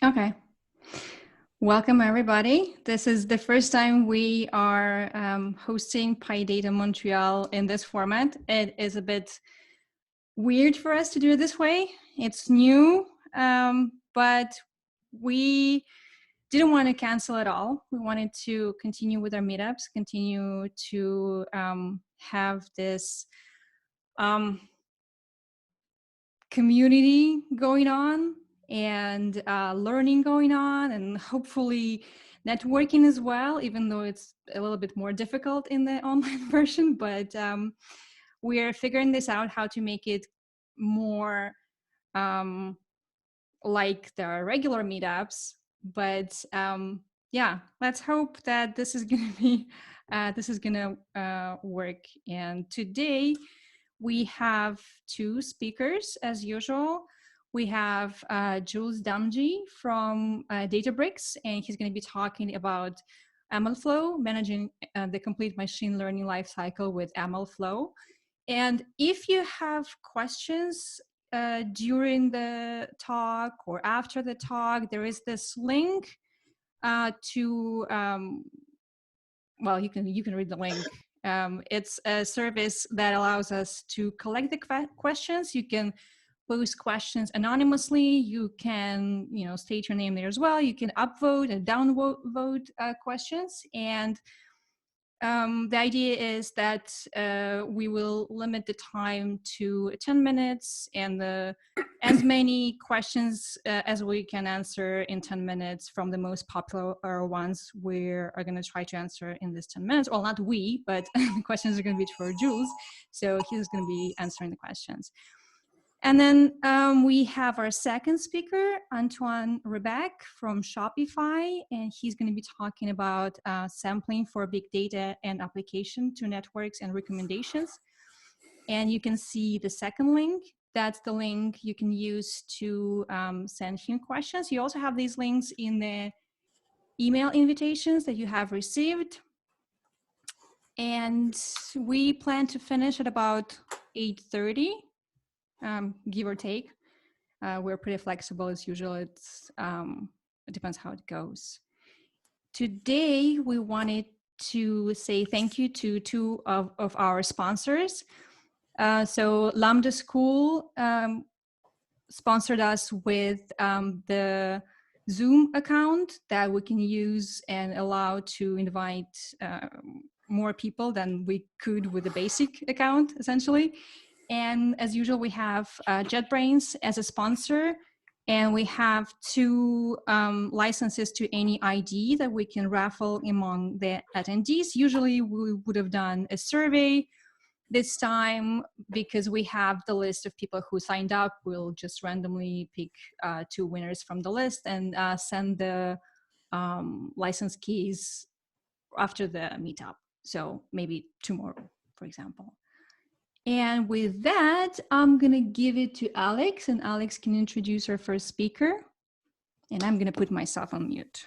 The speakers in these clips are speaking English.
Okay. Welcome, everybody. This is the first time we are hosting PyData Montreal in this format. It is a bit weird for us to do it this way. It's new, but we didn't want to cancel at all. We wanted to continue with our meetups, continue to have this community going on and learning going on, and hopefully networking as well, even though it's a little bit more difficult in the online version. But we're figuring this out, how to make it more like the regular meetups. But yeah, let's hope that this is going to be work. And today we have two speakers as usual. We have Jules Damji from Databricks, and he's going to be talking about MLflow, managing the complete machine learning lifecycle with MLflow. And if you have questions during the talk or after the talk, there is this link to, well, you can read the link. It's a service that allows us to collect the questions. You can post questions anonymously. You can, state your name there as well. You can upvote and downvote questions. And the idea is that we will limit the time to 10 minutes and as many questions as we can answer in 10 minutes from the most popular ones we are going to try to answer in this 10 minutes. Well, not we, but the questions are going to be for Jules. So he's going to be answering the questions. And then we have our second speaker, Antoine Rebec from Shopify, and he's going to be talking about sampling for big data and application to networks and recommendations. And you can see the second link. That's the link you can use to send him questions. You also have these links in the email invitations that you have received. And we plan to finish at about 8:30. Give or take. We're pretty flexible as usual. It depends how it goes. Today, we wanted to say thank you to two of our sponsors. So Lambda School sponsored us with the Zoom account that we can use and allow to invite more people than we could with the basic account, essentially. And as usual, we have JetBrains as a sponsor, and we have two licenses to any ID that we can raffle among the attendees. Usually we would have done a survey. This time, because we have the list of people who signed up, we'll just randomly pick two winners from the list and send the license keys after the meetup. So maybe tomorrow, for example. And with that, I'm going to give it to Alex, and Alex can introduce our first speaker. And I'm going to put myself on mute.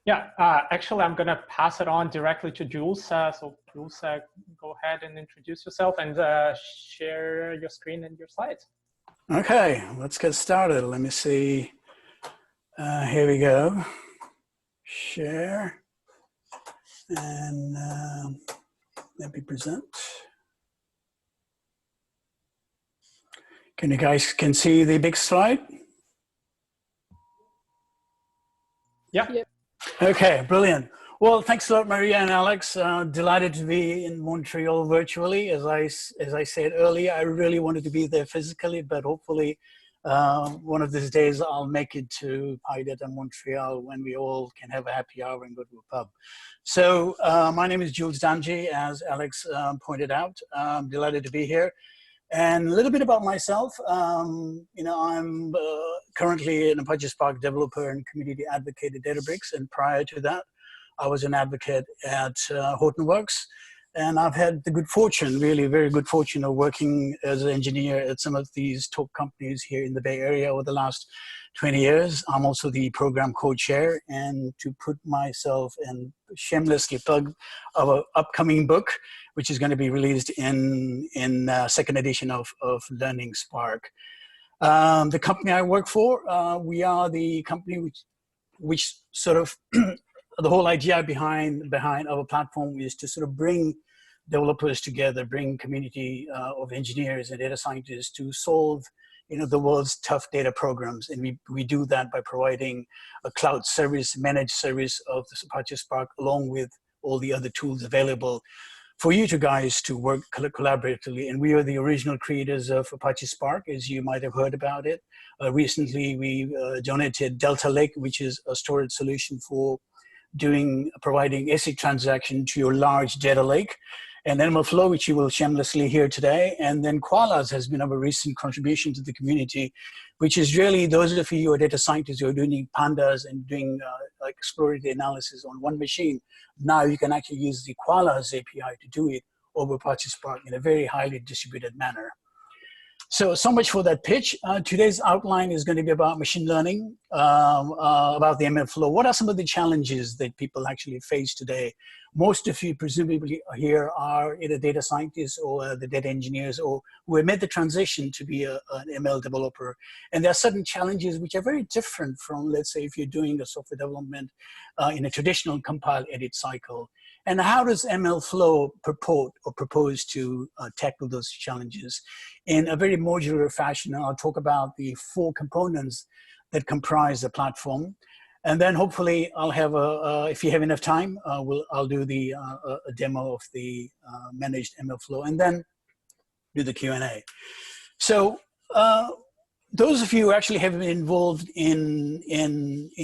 Yeah, actually, I'm going to pass it on directly to Jules. So Jules, go ahead and introduce yourself and share your screen and your slides. Okay, let's get started. Let me see. Here we go. Share. And let me present. Can you guys see the big slide? Yeah. Yep. Okay, brilliant. Well, thanks a lot, Maria and Alex. Delighted to be in Montreal virtually. As I said earlier, I really wanted to be there physically, but hopefully one of these days I'll make it to PyData Montreal when we all can have a happy hour and go to a pub. So my name is Jules Damji, as Alex pointed out. I'm delighted to be here. And a little bit about myself, I'm currently an Apache Spark developer and community advocate at Databricks. And prior to that, I was an advocate at Hortonworks. And I've had the good fortune, really very good fortune, of working as an engineer at some of these top companies here in the Bay Area over the last 20 years. I'm also the program co-chair, and to put myself and shamelessly plug our upcoming book, which is going to be released in second edition of Learning Spark. The company I work for, we are the company which sort of, the whole idea behind our platform is to sort of bring developers together, bring community of engineers and data scientists to solve the world's tough data programs. And we do that by providing a cloud service, managed service of the Apache Spark, along with all the other tools available for you two guys to work collaboratively. And we are the original creators of Apache Spark, as you might have heard about it. Recently, we donated Delta Lake, which is a storage solution for providing ASIC transaction to your large data lake, and MLflow, which you will shamelessly hear today. And then Koalas has been our recent contribution to the community, which is really those of you who are data scientists who are doing pandas and doing like exploratory analysis on one machine. Now you can actually use the Koalas API to do it over Apache Spark in a very highly distributed manner. So much for that pitch. Today's outline is going to be about machine learning, about the MLflow. What are some of the challenges that people actually face today? Most of you presumably here are either data scientists or the data engineers, or who have made the transition to be an ML developer. And there are certain challenges which are very different from, let's say, if you're doing a software development in a traditional compile edit cycle. And how does MLflow propose to tackle those challenges in a very modular fashion? And I'll talk about the 4 components that comprise the platform. And then hopefully I'll have if you have enough time, I'll do a demo of the managed MLflow and then do the Q&A. So those of you who actually have been involved in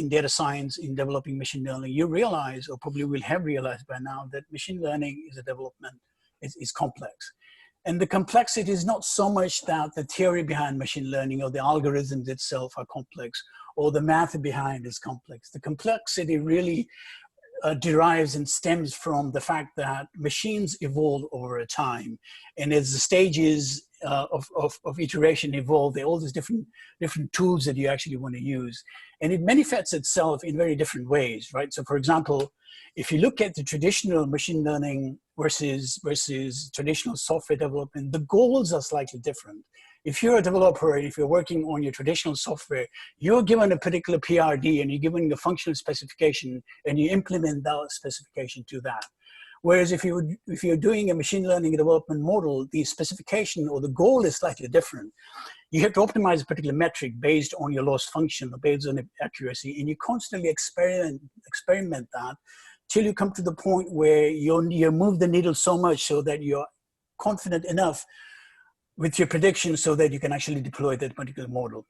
data science, in developing machine learning, you realize, or probably will have realized by now, that machine learning is a development, is complex. And the complexity is not so much that the theory behind machine learning or the algorithms itself are complex, or the math behind is complex. The complexity really derives and stems from the fact that machines evolve over a time. And as the stages of iteration evolve, there are all these different tools that you actually want to use. And it manifests itself in very different ways, right? So for example, if you look at the traditional machine learning versus traditional software development, the goals are slightly different. If you're a developer, if you're working on your traditional software, you're given a particular PRD and you're given a functional specification and you implement that specification to that. Whereas if you're doing a machine learning development model, the specification or the goal is slightly different. You have to optimize a particular metric based on your loss function or based on the accuracy, and you constantly experiment that till you come to the point where you move the needle so much so that you're confident enough with your prediction so that you can actually deploy that particular model.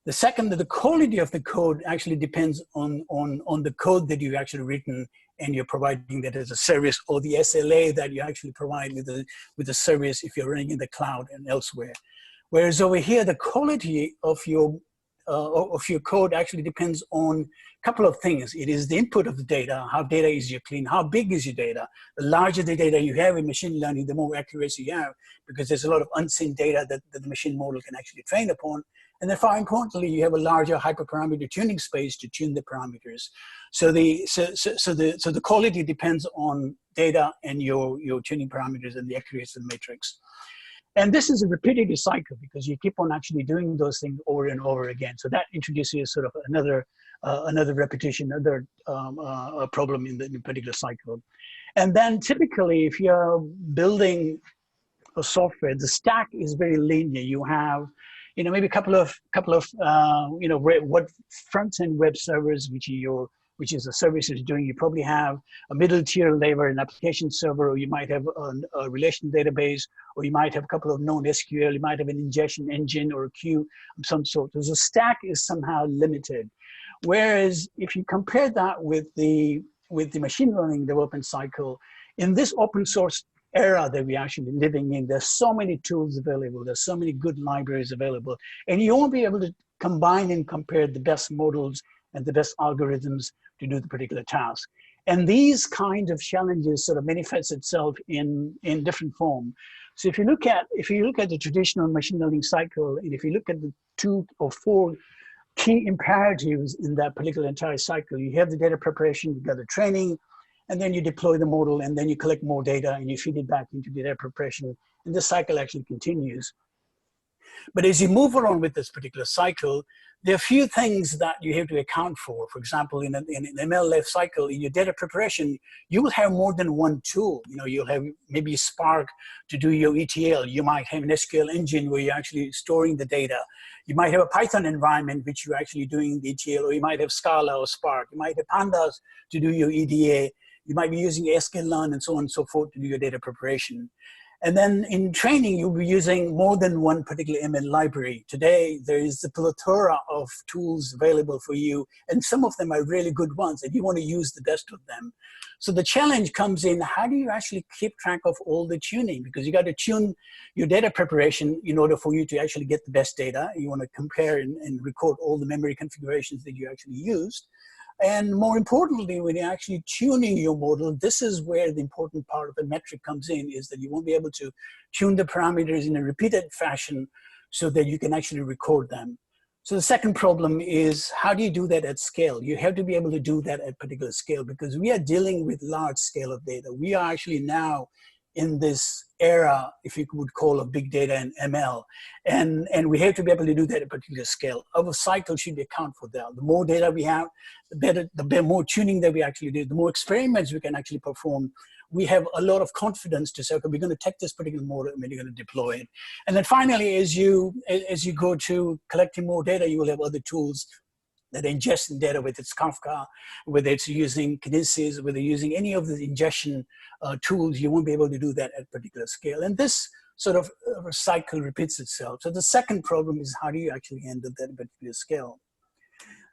The second, the quality of the code actually depends on the code that you've actually written and you're providing that as a service, or the SLA that you actually provide with the service if you're running in the cloud and elsewhere. Whereas over here, the quality of your code actually depends on a couple of things. It is the input of the data, how data is clean, how big is your data. The larger the data you have in machine learning, the more accuracy you have, because there's a lot of unseen data that the machine model can actually train upon. And then far importantly, you have a larger hyperparameter tuning space to tune the parameters. So the quality depends on data and your tuning parameters and the accuracy of the matrix. And this is a repetitive cycle because you keep on actually doing those things over and over again. So that introduces sort of another repetition, another problem in the particular cycle. And then typically, if you're building a software, the stack is very linear. You have, maybe a couple of what front-end web servers, which is a service that you're doing. You probably have a middle tier layer, an application server, or you might have a relational database, or you might have a couple of known SQL, you might have an ingestion engine or a queue of some sort. So the stack is somehow limited. Whereas if you compare that with the machine learning development cycle, in this open source era that we're actually living in, there's so many tools available, there's so many good libraries available, and you won't be able to combine and compare the best models and the best algorithms to do the particular task. And these kinds of challenges sort of manifest itself in different form. So if you look at the traditional machine learning cycle, and if you look at the 2 or 4 key imperatives in that particular entire cycle, you have the data preparation, you got the training, and then you deploy the model, and then you collect more data and you feed it back into data preparation, and this cycle actually continues. But as you move along with this particular cycle, there are a few things that you have to account for. For example, in an ML life cycle, in your data preparation, you will have more than one tool. You know, you'll have maybe Spark to do your ETL. You might have an SQL engine where you're actually storing the data. You might have a Python environment which you're actually doing the ETL, or you might have Scala or Spark. You might have Pandas to do your EDA. You might be using sklearn and so on and so forth to do your data preparation. And then in training, you'll be using more than one particular ML library. Today, there is a plethora of tools available for you, and some of them are really good ones, and you want to use the best of them. So the challenge comes in, how do you actually keep track of all the tuning? Because you got to tune your data preparation in order for you to actually get the best data. You want to compare and record all the memory configurations that you actually used. And more importantly, when you're actually tuning your model, this is where the important part of the metric comes in, is that you won't be able to tune the parameters in a repeated fashion so that you can actually record them. So the second problem is, how do you do that at scale? You have to be able to do that at particular scale, because we are dealing with large scale of data. We are actually now in this era, if you would call, of big data and ML. And we have to be able to do that at a particular scale. Our cycle should account for that. The more data we have, the more tuning that we actually do, the more experiments we can actually perform. We have a lot of confidence to say, okay, we're going to take this particular model and we're going to deploy it. And then finally, as you go to collecting more data, you will have other tools that ingest data, whether it's Kafka, whether it's using Kinesis, whether using any of the ingestion tools. You won't be able to do that at a particular scale. And this sort of cycle repeats itself. So the second problem is, how do you actually handle that at a particular scale?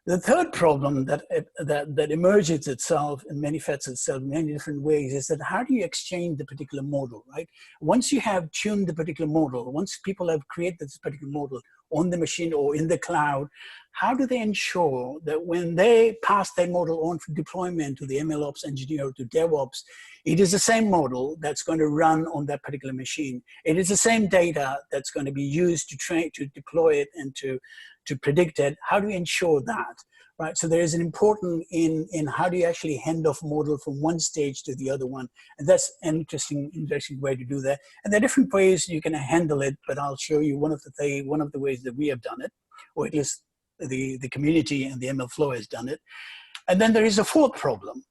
The third problem that emerges itself and manifests itself in many different ways is that, how do you exchange the particular model, right? Once you have tuned the particular model, once people have created this particular model on the machine or in the cloud, how do they ensure that when they pass that model on for deployment to the MLOps engineer or to DevOps, it is the same model that's going to run on that particular machine? It is the same data that's going to be used to train, to deploy it, and to predict it. How do you ensure that, right? So there is an important in how do you actually hand off model from one stage to the other one, and that's an interesting way to do that. And there are different ways you can handle it, but I'll show you one of the ways that we have done it, or at least the community and the MLflow has done it. And then there is a fourth problem.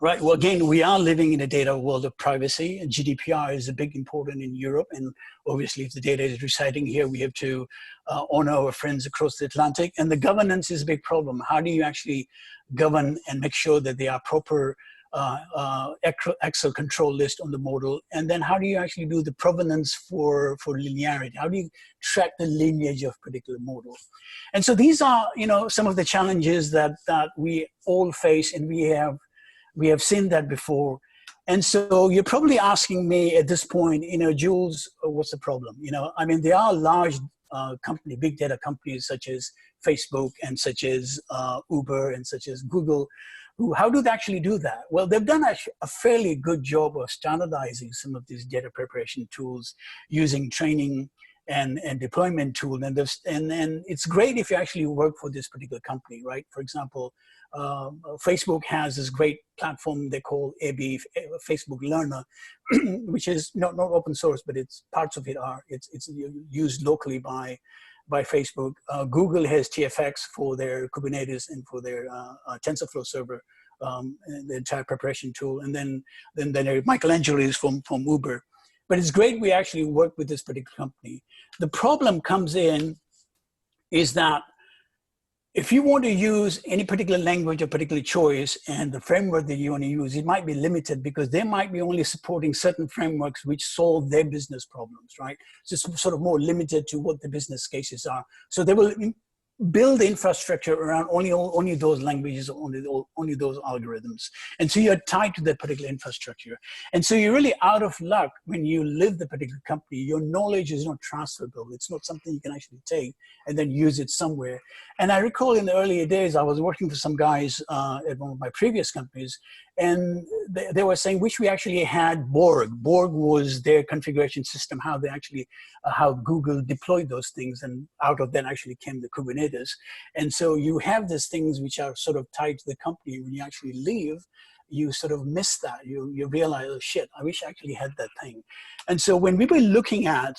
Right. Well, again, we are living in a data world of privacy, and GDPR is a big important in Europe. And obviously, if the data is residing here, we have to honor our friends across the Atlantic. And the governance is a big problem. How do you actually govern and make sure that there are proper Excel control list on the model? And then how do you actually do the provenance for linearity? How do you track the lineage of particular model? And so these are, some of the challenges that we all face, and we have seen that before. And so you're probably asking me at this point, Jules, what's the problem? I mean, there are large big data companies such as Facebook and such as Uber and such as Google, how do they actually do that? Well, they've done a fairly good job of standardizing some of these data preparation tools using training and deployment tool. And it's great if you actually work for this particular company, right? For example, Facebook has this great platform they call AB, Facebook Learner, which is not open source, but it's parts of it are. It's used locally by Facebook. Google has TFX for their Kubernetes and for their TensorFlow server, the entire preparation tool. And then Michelangelo is from Uber. But it's great we actually work with this particular company. The problem comes in is that if you want to use any particular language or particular choice and the framework that you want to use, it might be limited because they might be only supporting certain frameworks which solve their business problems, right? So it's sort of more limited to what the business cases are. So they will build infrastructure around only those languages, only those algorithms. And so you're tied to that particular infrastructure. And so you're really out of luck when you leave the particular company. Your knowledge is not transferable. It's not something you can actually take and then use it somewhere. And I recall in the earlier days, I was working for some guys at one of my previous companies, and they were saying, wish we actually had Borg. Borg was their configuration system, how Google deployed those things, and out of that actually came the Kubernetes. And so you have these things which are sort of tied to the company. When you actually leave, you sort of miss that. You realize, oh shit, I wish I actually had that thing. And so when we were looking at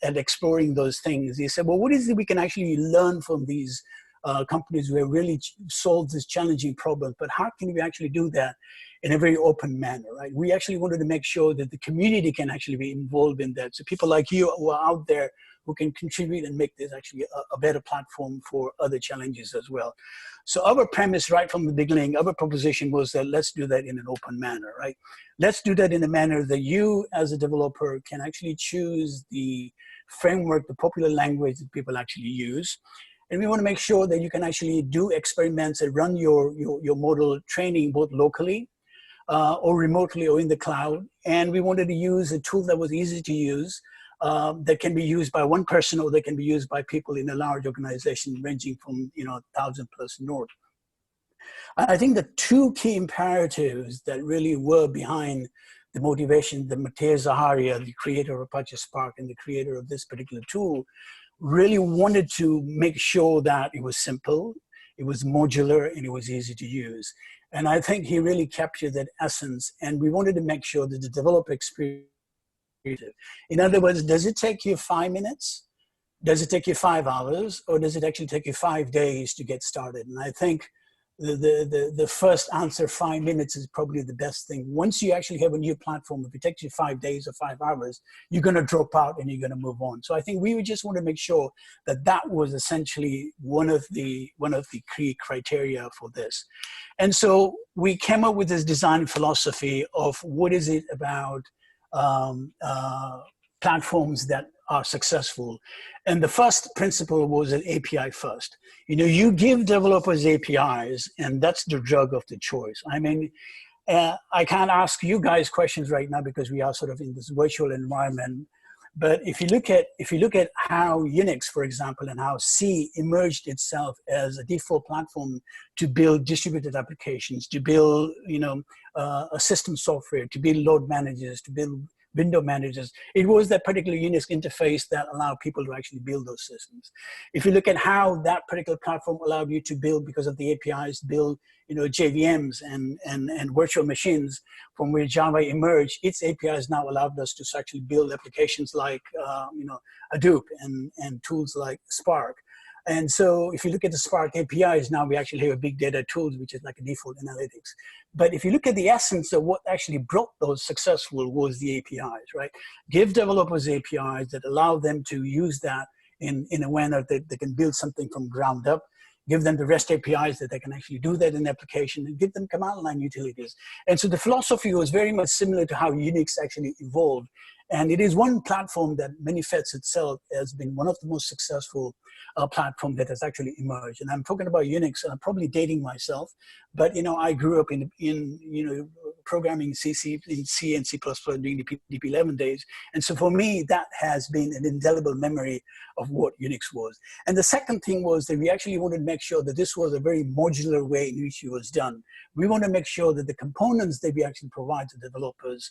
exploring those things, they said, well, what is it we can actually learn from these companies who have really solved this challenging problem, but how can we actually do that in a very open manner, right? We actually wanted to make sure that the community can actually be involved in that. So people like you who are out there who can contribute and make this actually a better platform for other challenges as well. So our premise right from the beginning, our proposition was that let's do that in an open manner, right? Let's do that in a manner that you as a developer can actually choose the framework, the popular language that people actually use. And we want to make sure that you can actually do experiments and run your model training both locally or remotely or in the cloud. And we wanted to use a tool that was easy to use, that can be used by one person or that can be used by people in a large organization ranging from 1,000 plus north. I think the two key imperatives that really were behind the motivation that Matej Zaharia, the creator of Apache Spark and the creator of this particular tool, really wanted to make sure that it was simple, it was modular, and it was easy to use. And I think he really captured that essence. And we wanted to make sure that the developer experience, in other words, does it take you 5 minutes? Does it take you 5 hours? Or does it actually take you 5 days to get started? And I think the first answer, 5 minutes, is probably the best thing. Once you actually have a new platform, if it takes you 5 days or 5 hours, you're going to drop out and you're going to move on. So I think we would just want to make sure that that was essentially one of the key criteria for this. And so we came up with this design philosophy of what is it about platforms that are successful. And the first principle was an API first. You give developers APIs, and that's the drug of the choice. I mean, I can't ask you guys questions right now because we are sort of in this virtual environment. But if you look at how Unix, for example, and how C emerged itself as a default platform to build distributed applications, to build a system software, to build load managers, to build window managers, it was that particular Unix interface that allowed people to actually build those systems. If you look at how that particular platform allowed you to build, because of the APIs, build JVMs and virtual machines, from where Java emerged, its APIs now allowed us to actually build applications like Hadoop and tools like Spark. And so if you look at the Spark APIs, now we actually have a big data tools, which is like a default analytics. But if you look at the essence of what actually brought those successful was the APIs, right? Give developers APIs that allow them to use that in a manner that they can build something from ground up. Give them the REST APIs that they can actually do that in the application, and give them command line utilities. And so the philosophy was very much similar to how Unix actually evolved. And it is one platform that manifests itself as being one of the most successful platform that has actually emerged. And I'm talking about Unix, and I'm probably dating myself, but I grew up in programming in C and C++ during the DP11 days. And so for me, that has been an indelible memory of what Unix was. And the second thing was that we actually wanted to make sure that this was a very modular way in which it was done. We want to make sure that the components that we actually provide to developers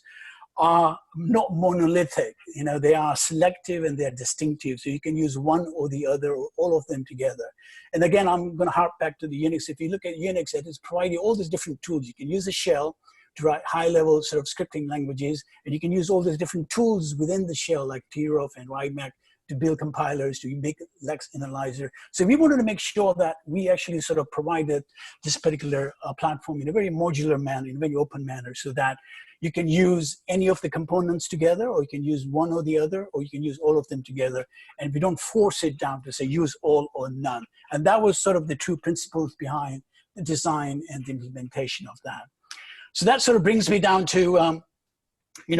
are not monolithic. They are selective and they're distinctive. So you can use one or the other or all of them together. And again, I'm going to harp back to the Unix. If you look at Unix, it is providing all these different tools. You can use a shell to write high-level sort of scripting languages, and you can use all these different tools within the shell like TROF and RIMAC to build compilers, to make Lex analyzer. So we wanted to make sure that we actually sort of provided this particular platform in a very modular manner, in a very open manner, so that you can use any of the components together, or you can use one or the other, or you can use all of them together. And we don't force it down to say use all or none. And that was sort of the two principles behind the design and the implementation of that. So that sort of brings me down to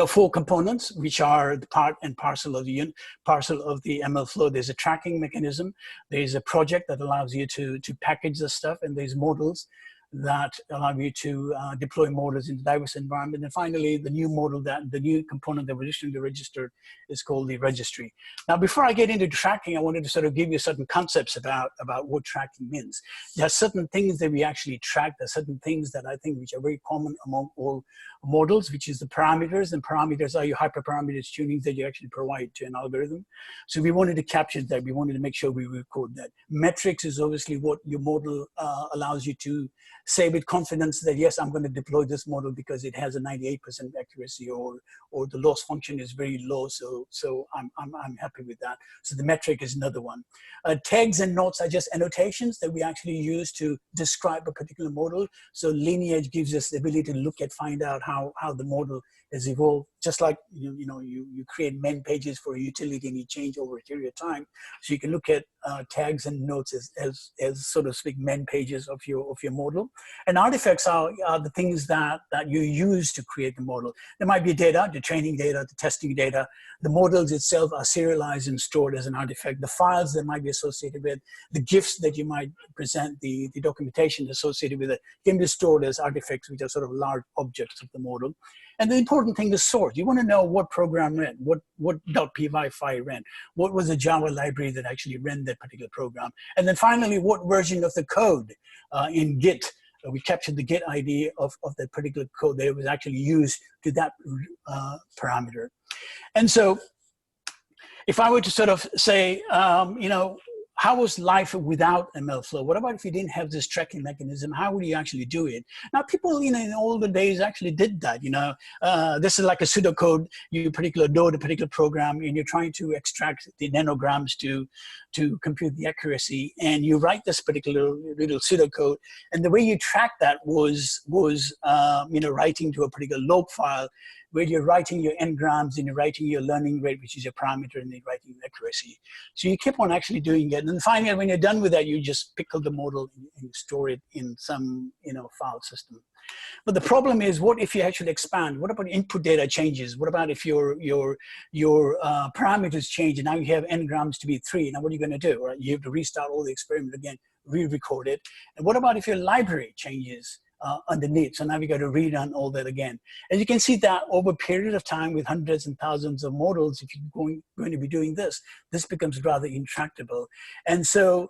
4 components, which are the part and parcel of the MLflow. There's a tracking mechanism. There's a project that allows you to package the stuff, and there's models that allow you to deploy models in diverse environment. And finally, the new component that was recently registered is called the registry. Now, before I get into tracking, I wanted to sort of give you certain concepts about what tracking means. There are certain things that we actually track. There are certain things that I think which are very common among all models, which is the parameters. And parameters are your hyperparameters tunings that you actually provide to an algorithm. So we wanted to capture that. We wanted to make sure we record that. Metrics is obviously what your model allows you to say with confidence that, yes, I'm going to deploy this model because it has a 98% accuracy, or the loss function is very low. So I'm happy with that. So the metric is another one. Tags and notes are just annotations that we actually use to describe a particular model. So lineage gives us the ability to look at, find out how the model has evolved. Just like you create men pages for a utility and you change over a period of time. So you can look at tags and notes as sort of speak men pages of your model. And artifacts are the things that you use to create the model. There might be data, the training data, the testing data. The models itself are serialized and stored as an artifact. The files that might be associated with, the GIFs that you might present, the documentation associated with it can be stored as artifacts, which are sort of large objects of the model. And the important thing is source. You want to know what program ran, what .py file ran, what was the Java library that actually ran that particular program. And then finally, what version of the code in Git. We captured the Git ID of that particular code that was actually used to that parameter. And so if I were to sort of say, how was life without MLflow? What about if you didn't have this tracking mechanism? How would you actually do it? Now, people, in older days actually did that. This is like a pseudocode. You load a particular program, and you're trying to extract the nanograms to compute the accuracy. And you write this particular little pseudocode. And the way you track that was writing to a particular log file, where you're writing your n-grams and you're writing your learning rate, which is your parameter, and then writing accuracy. So you keep on actually doing it. And then finally, when you're done with that, you just pickle the model and store it in some file system. But the problem is, what if you actually expand? What about input data changes? What about if your parameters change and now you have n-grams to be 3? Now what are you going to do? Right? You have to restart all the experiment again, re-record it. And what about if your library changes underneath? So now we got to rerun all that again. And you can see that over a period of time with hundreds and thousands of models, if you're going to be doing this becomes rather intractable. And so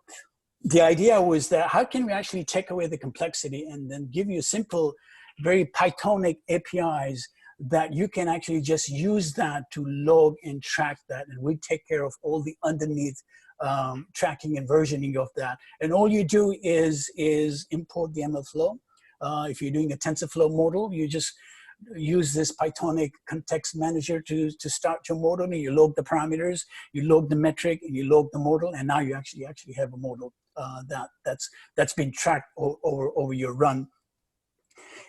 the idea was that how can we actually take away the complexity and then give you simple, very Pythonic APIs that you can actually just use that to log and track that, and we take care of all the underneath tracking and versioning of that. And all you do is import the MLflow. If you're doing a TensorFlow model, you just use this Pythonic context manager to start your model, and you log the parameters, you log the metric, and you log the model, and now you actually have a model that's been tracked over your run.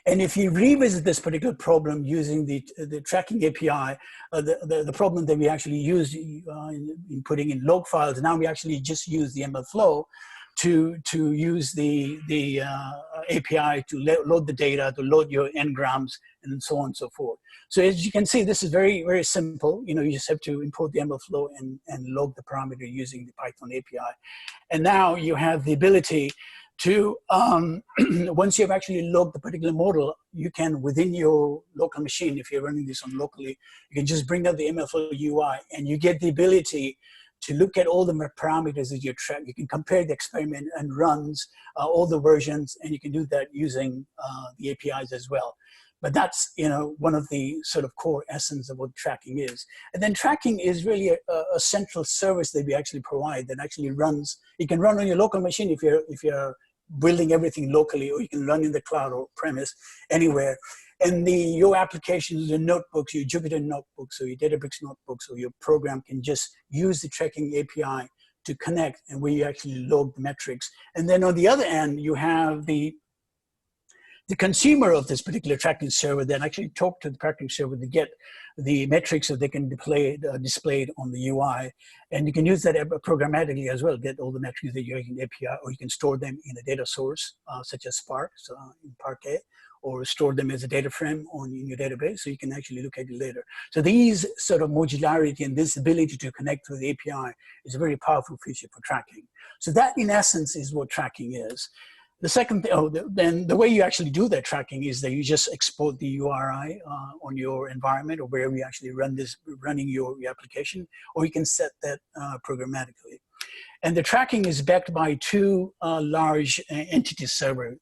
And if you revisit this particular problem using the tracking API, the problem that we actually used in putting in log files, now we actually just use the MLflow to use the API to load the data, to load your n-grams, and so on and so forth. So as you can see, this is very, very simple. You just have to import the MLflow and log the parameter using the Python API. And now you have the ability to, once you've actually logged the particular model, you can, within your local machine, if you're running this on locally, you can just bring up the MLflow UI, and you get the ability to look at all the parameters that you track. You can compare the experiment and runs, all the versions, and you can do that using the APIs as well. But that's one of the sort of core essence of what tracking is. And then tracking is really a central service that we actually provide that actually runs. You can run on your local machine if you're building everything locally, or you can run in the cloud or premise anywhere. And your applications, your notebooks, your Jupyter notebooks, or your Databricks notebooks, or your program can just use the tracking API to connect, and where you actually log the metrics. And then on the other end, you have the consumer of this particular tracking server that actually talk to the tracking server to get the metrics that they can displayed on the UI. And you can use that programmatically as well, get all the metrics that you're using the API, or you can store them in a data source, such as Spark, so in Parquet, or store them as a data frame in your database, so you can actually look at it later. So these sort of modularity and this ability to connect through the API is a very powerful feature for tracking. So that, in essence, is what tracking is. The second thing, then the way you actually do that tracking is that you just export the URI on your environment, or wherever you actually running your application, or you can set that programmatically. And the tracking is backed by two large entity servers.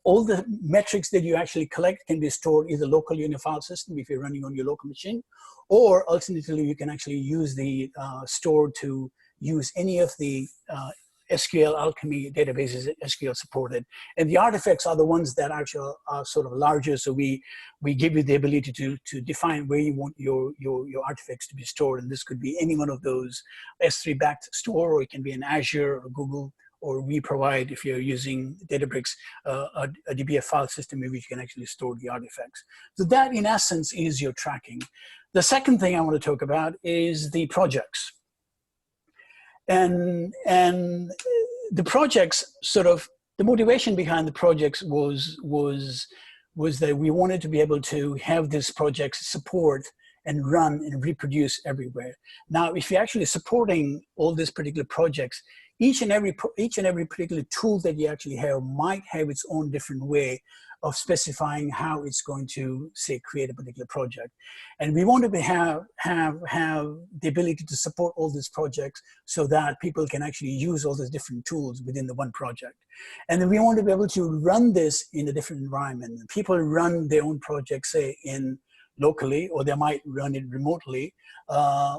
All the metrics that you actually collect can be stored either locally in your file system if you're running on your local machine, or alternatively, you can actually use the store to use any of the SQL Alchemy database is SQL supported. And the artifacts are the ones that actually are sort of larger. So we give you the ability to define where you want your artifacts to be stored. And this could be any one of those S3 backed store, or it can be in Azure or Google, or we provide, if you're using Databricks, a DBF file system in which you can actually store the artifacts. So that, in essence, is your tracking. The second thing I want to talk about is the projects. And the projects, sort of, the motivation behind the projects was that we wanted to be able to have this project support and run and reproduce everywhere. Now, if you're actually supporting all these particular projects, each and every particular tool that you actually have might have its own different way of specifying how it's going to, say, create a particular project. And we want to have the ability to support all these projects so that people can actually use all these different tools within the one project. And then we want to be able to run this in a different environment. People run their own projects, say, locally, or they might run it remotely,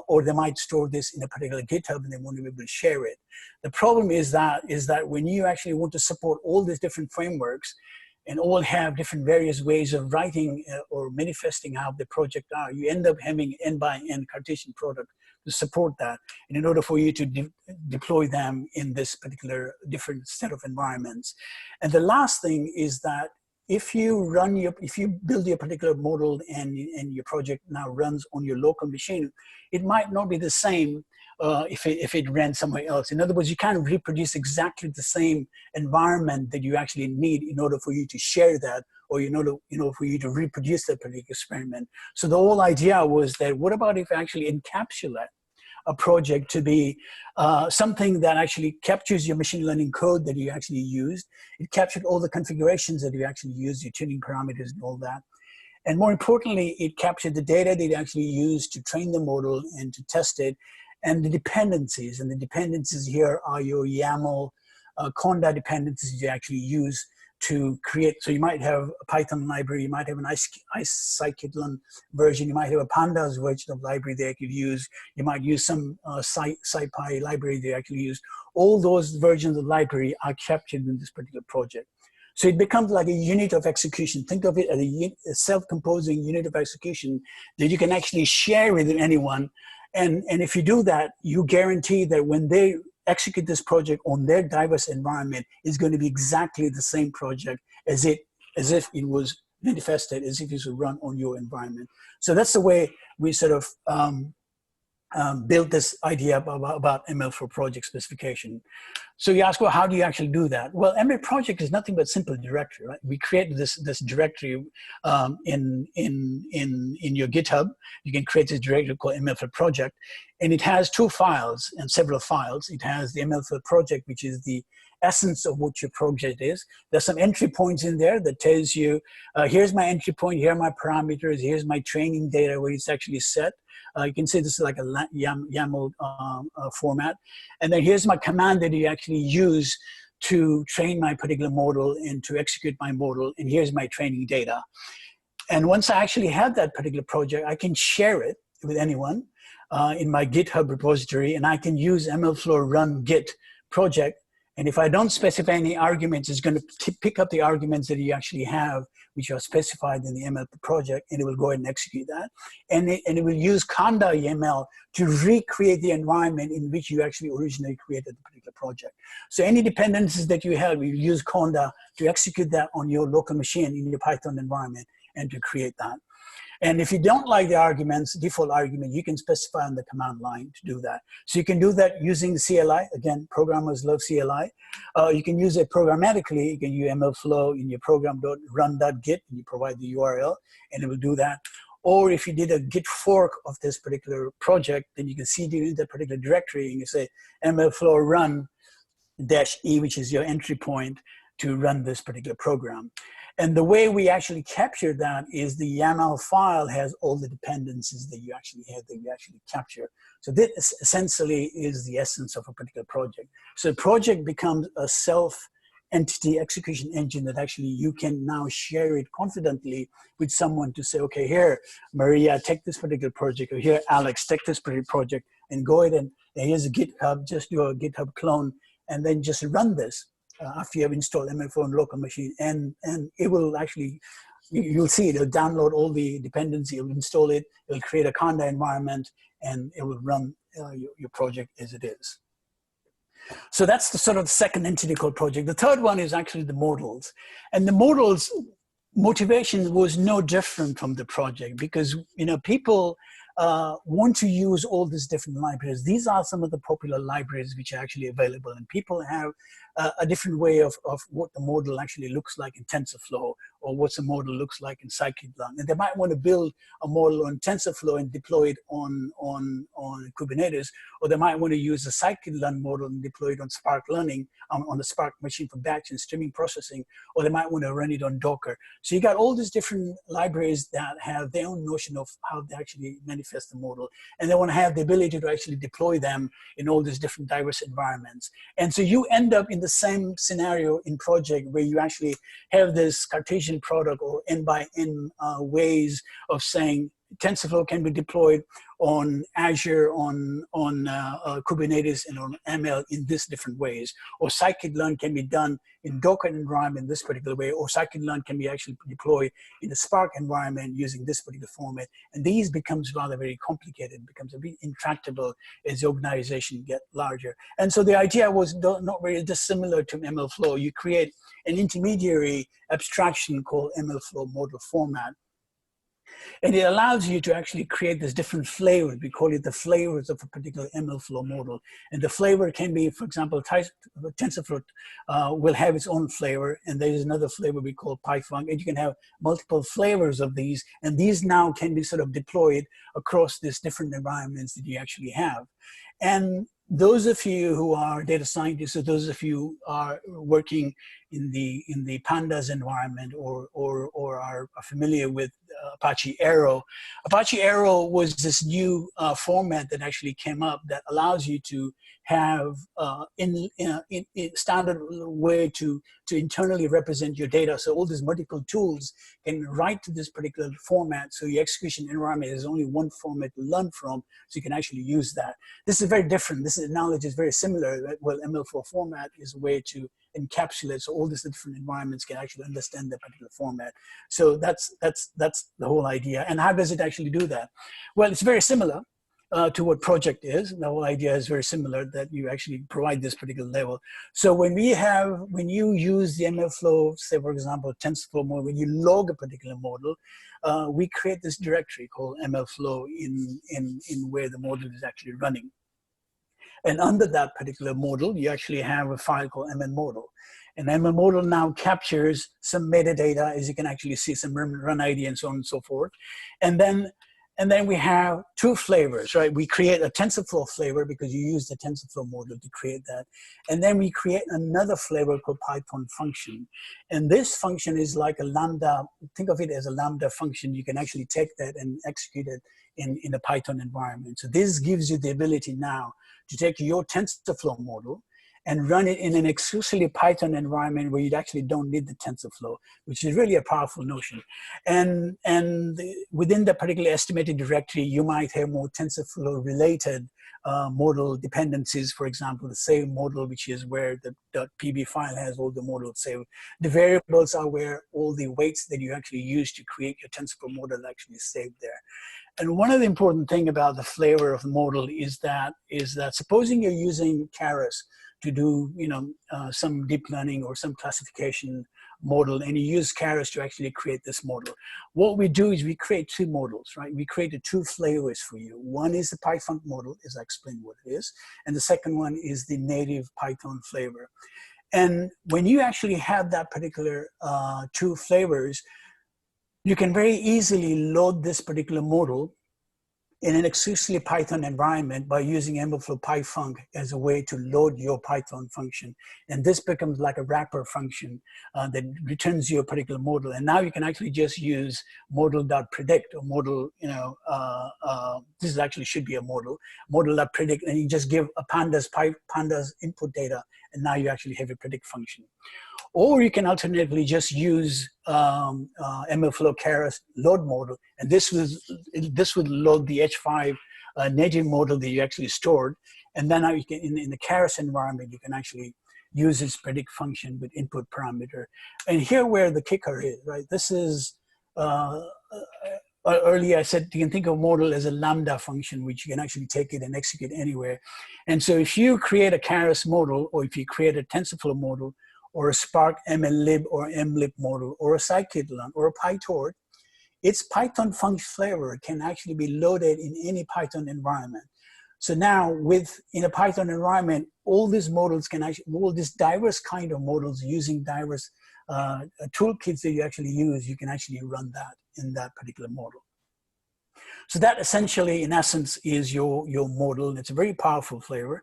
or they might store this in a particular GitHub and they want to be able to share it. The problem is that when you actually want to support all these different frameworks and all have different various ways of writing or manifesting how the project are, you end up having end-by-end Cartesian product to support that. And in order for you to deploy them in this particular different set of environments. And the last thing is that if you build your particular model and your project now runs on your local machine, it might not be the same if it ran somewhere else. In other words, you can't reproduce exactly the same environment that you actually need in order for you to share that, or for you to reproduce that particular experiment. So the whole idea was that, what about if I actually encapsulate a project to be something that actually captures your machine learning code that you actually used. It captured all the configurations that you actually used, your tuning parameters and all that. And more importantly, it captured the data that you actually used to train the model and to test it, and the dependencies. And the dependencies here are your YAML, Conda dependencies you actually use to create. So you might have a Python library, you might have an scikit-learn version, you might have a pandas version of library they could use, you might use some SciPy library they actually use. All those versions of library are captured in this particular project. So it becomes like a unit of execution. Think of it as a self-composing unit of execution that you can actually share with anyone. And if you do that, you guarantee that when they execute this project on their diverse environment, is going to be exactly the same project as if it was manifested, as if it was run on your environment. So that's the way we sort of built this idea about MLflow project specification. So you ask, well, how do you actually do that? Well, ML project is nothing but simple directory, right? We created this directory in your GitHub. You can create this directory called MLflow project, and it has two files and several files. It has the MLflow project, which is the essence of what your project is. There's some entry points in there that tells you, here's my entry point, here are my parameters, here's my training data where it's actually set. You can say this is like a YAML format. And then here's my command that you actually use to train my particular model and to execute my model. And here's my training data. And once I actually have that particular project, I can share it with anyone in my GitHub repository, and I can use MLflow run git project. And if I don't specify any arguments, it's going to pick up the arguments that you actually have, which are specified in the ML project, and it will go ahead and execute that. And it will use Conda YAML to recreate the environment in which you actually originally created the particular project. So any dependencies that you have, you use Conda to execute that on your local machine in your Python environment and to create that. And if you don't like the arguments, default argument, you can specify on the command line to do that. So you can do that using the CLI. Again, programmers love CLI. You can use it programmatically. You can use MLflow in your program.run.git, and you provide the URL, and it will do that. Or if you did a git fork of this particular project, then you can cd in that particular directory, and you say MLflow run -e, which is your entry point to run this particular program. And the way we actually capture that is the YAML file has all the dependencies that you actually have, that you actually capture. So this essentially is the essence of a particular project. So the project becomes a self-entity execution engine that actually you can now share it confidently with someone to say, okay, here, Maria, take this particular project, or here, Alex, take this particular project, and go ahead and here's a GitHub, just do a GitHub clone, and then just run this after you have installed MLflow on local machine, and it will actually, you'll see it, it'll download all the dependency, it'll install it, it'll create a Conda environment, and it will run your project as it is. So that's the sort of second entity code project. The third one is actually the modals. And the modals motivation was no different from the project, because people want to use all these different libraries. These are some of the popular libraries which are actually available, and people have a different way of what the model actually looks like in TensorFlow, or what the model looks like in scikit-learn. And they might want to build a model on TensorFlow and deploy it on Kubernetes, or they might want to use a scikit-learn model and deploy it on Spark Learning, on the Spark machine for batch and streaming processing, or they might want to run it on Docker. So you got all these different libraries that have their own notion of how they actually manifest the model, and they want to have the ability to actually deploy them in all these different diverse environments. And so you end up in the same scenario in project where you actually have this Cartesian product or n by n ways of saying TensorFlow can be deployed on Azure, on Kubernetes, and on ML in these different ways. Or scikit-learn can be done in Docker environment in this particular way, or scikit-learn can be actually deployed in a Spark environment using this particular format. And these becomes rather very complicated, becomes a bit intractable as the organization get larger. And so the idea was not very dissimilar to MLflow. You create an intermediary abstraction called MLflow model format. And it allows you to actually create this different flavors. We call it the flavors of a particular MLflow model. And the flavor can be, for example, TensorFlow will have its own flavor. And there's another flavor we call PyFunk. And you can have multiple flavors of these. And these now can be sort of deployed across these different environments that you actually have. And those of you who are data scientists, or those of you who are working in the Pandas environment, or are familiar with Apache Arrow. Apache Arrow was this new format that actually came up that allows you to have in standard way to internally represent your data. So all these multiple tools can write to this particular format. So your execution environment is only one format to learn from. So you can actually use that. This is very different. This knowledge is very similar. Well, MLflow format is a way to encapsulate, so all these different environments can actually understand the particular format. So that's the whole idea. And how does it actually do that? Well, it's very similar to what project is. The whole idea is very similar, that you actually provide this particular level. So when you use the MLflow, say for example, TensorFlow model, when you log a particular model, we create this directory called MLflow in where the model is actually running. And under that particular model, you actually have a file called MLmodel. And MLmodel now captures some metadata, as you can actually see, some run ID and so on and so forth. And then we have two flavors, right? We create a TensorFlow flavor because you use the TensorFlow model to create that. And then we create another flavor called Python function. And this function is like a Lambda. Think of it as a Lambda function. You can actually take that and execute it in a Python environment. So this gives you the ability now to take your TensorFlow model and run it in an exclusively Python environment where you actually don't need the TensorFlow, which is really a powerful notion. And within the particular estimated directory, you might have more TensorFlow related model dependencies. For example, the save model, which is where the .pb file has all the models saved. The variables are where all the weights that you actually use to create your TensorFlow model actually saved there. And one of the important things about the flavor of the model is that supposing you're using Keras to do some deep learning or some classification model, and you use Keras to actually create this model. What we do is we create two models, right? We created two flavors for you. One is the PyFunk model, as I explained what it is, and the second one is the native Python flavor. And when you actually have that particular two flavors, you can very easily load this particular model in an exclusively Python environment by using MLflow PyFunk as a way to load your Python function. And this becomes like a wrapper function that returns your particular model. And now you can actually just use model.predict or model, this actually should be a model.predict, and you just give a pandas input data, and now you actually have a predict function. Or you can alternatively just use MLflow Keras load model, and this would load the H5 native model that you actually stored, And then now you can, in the Keras environment, you can actually use this predict function with input parameter. And here where the kicker is, right? This is, earlier I said you can think of model as a lambda function, which you can actually take it and execute anywhere. And so if you create a Keras model, or if you create a TensorFlow model, or a Spark MLlib or MLib model, or a scikit-learn, or a PyTorch, its Python function flavor can actually be loaded in any Python environment. So now in a Python environment, all these models can actually, all these diverse kind of models using diverse toolkits that you actually use, you can actually run that in that particular model. So that essentially, in essence, is your model. And it's a very powerful flavor.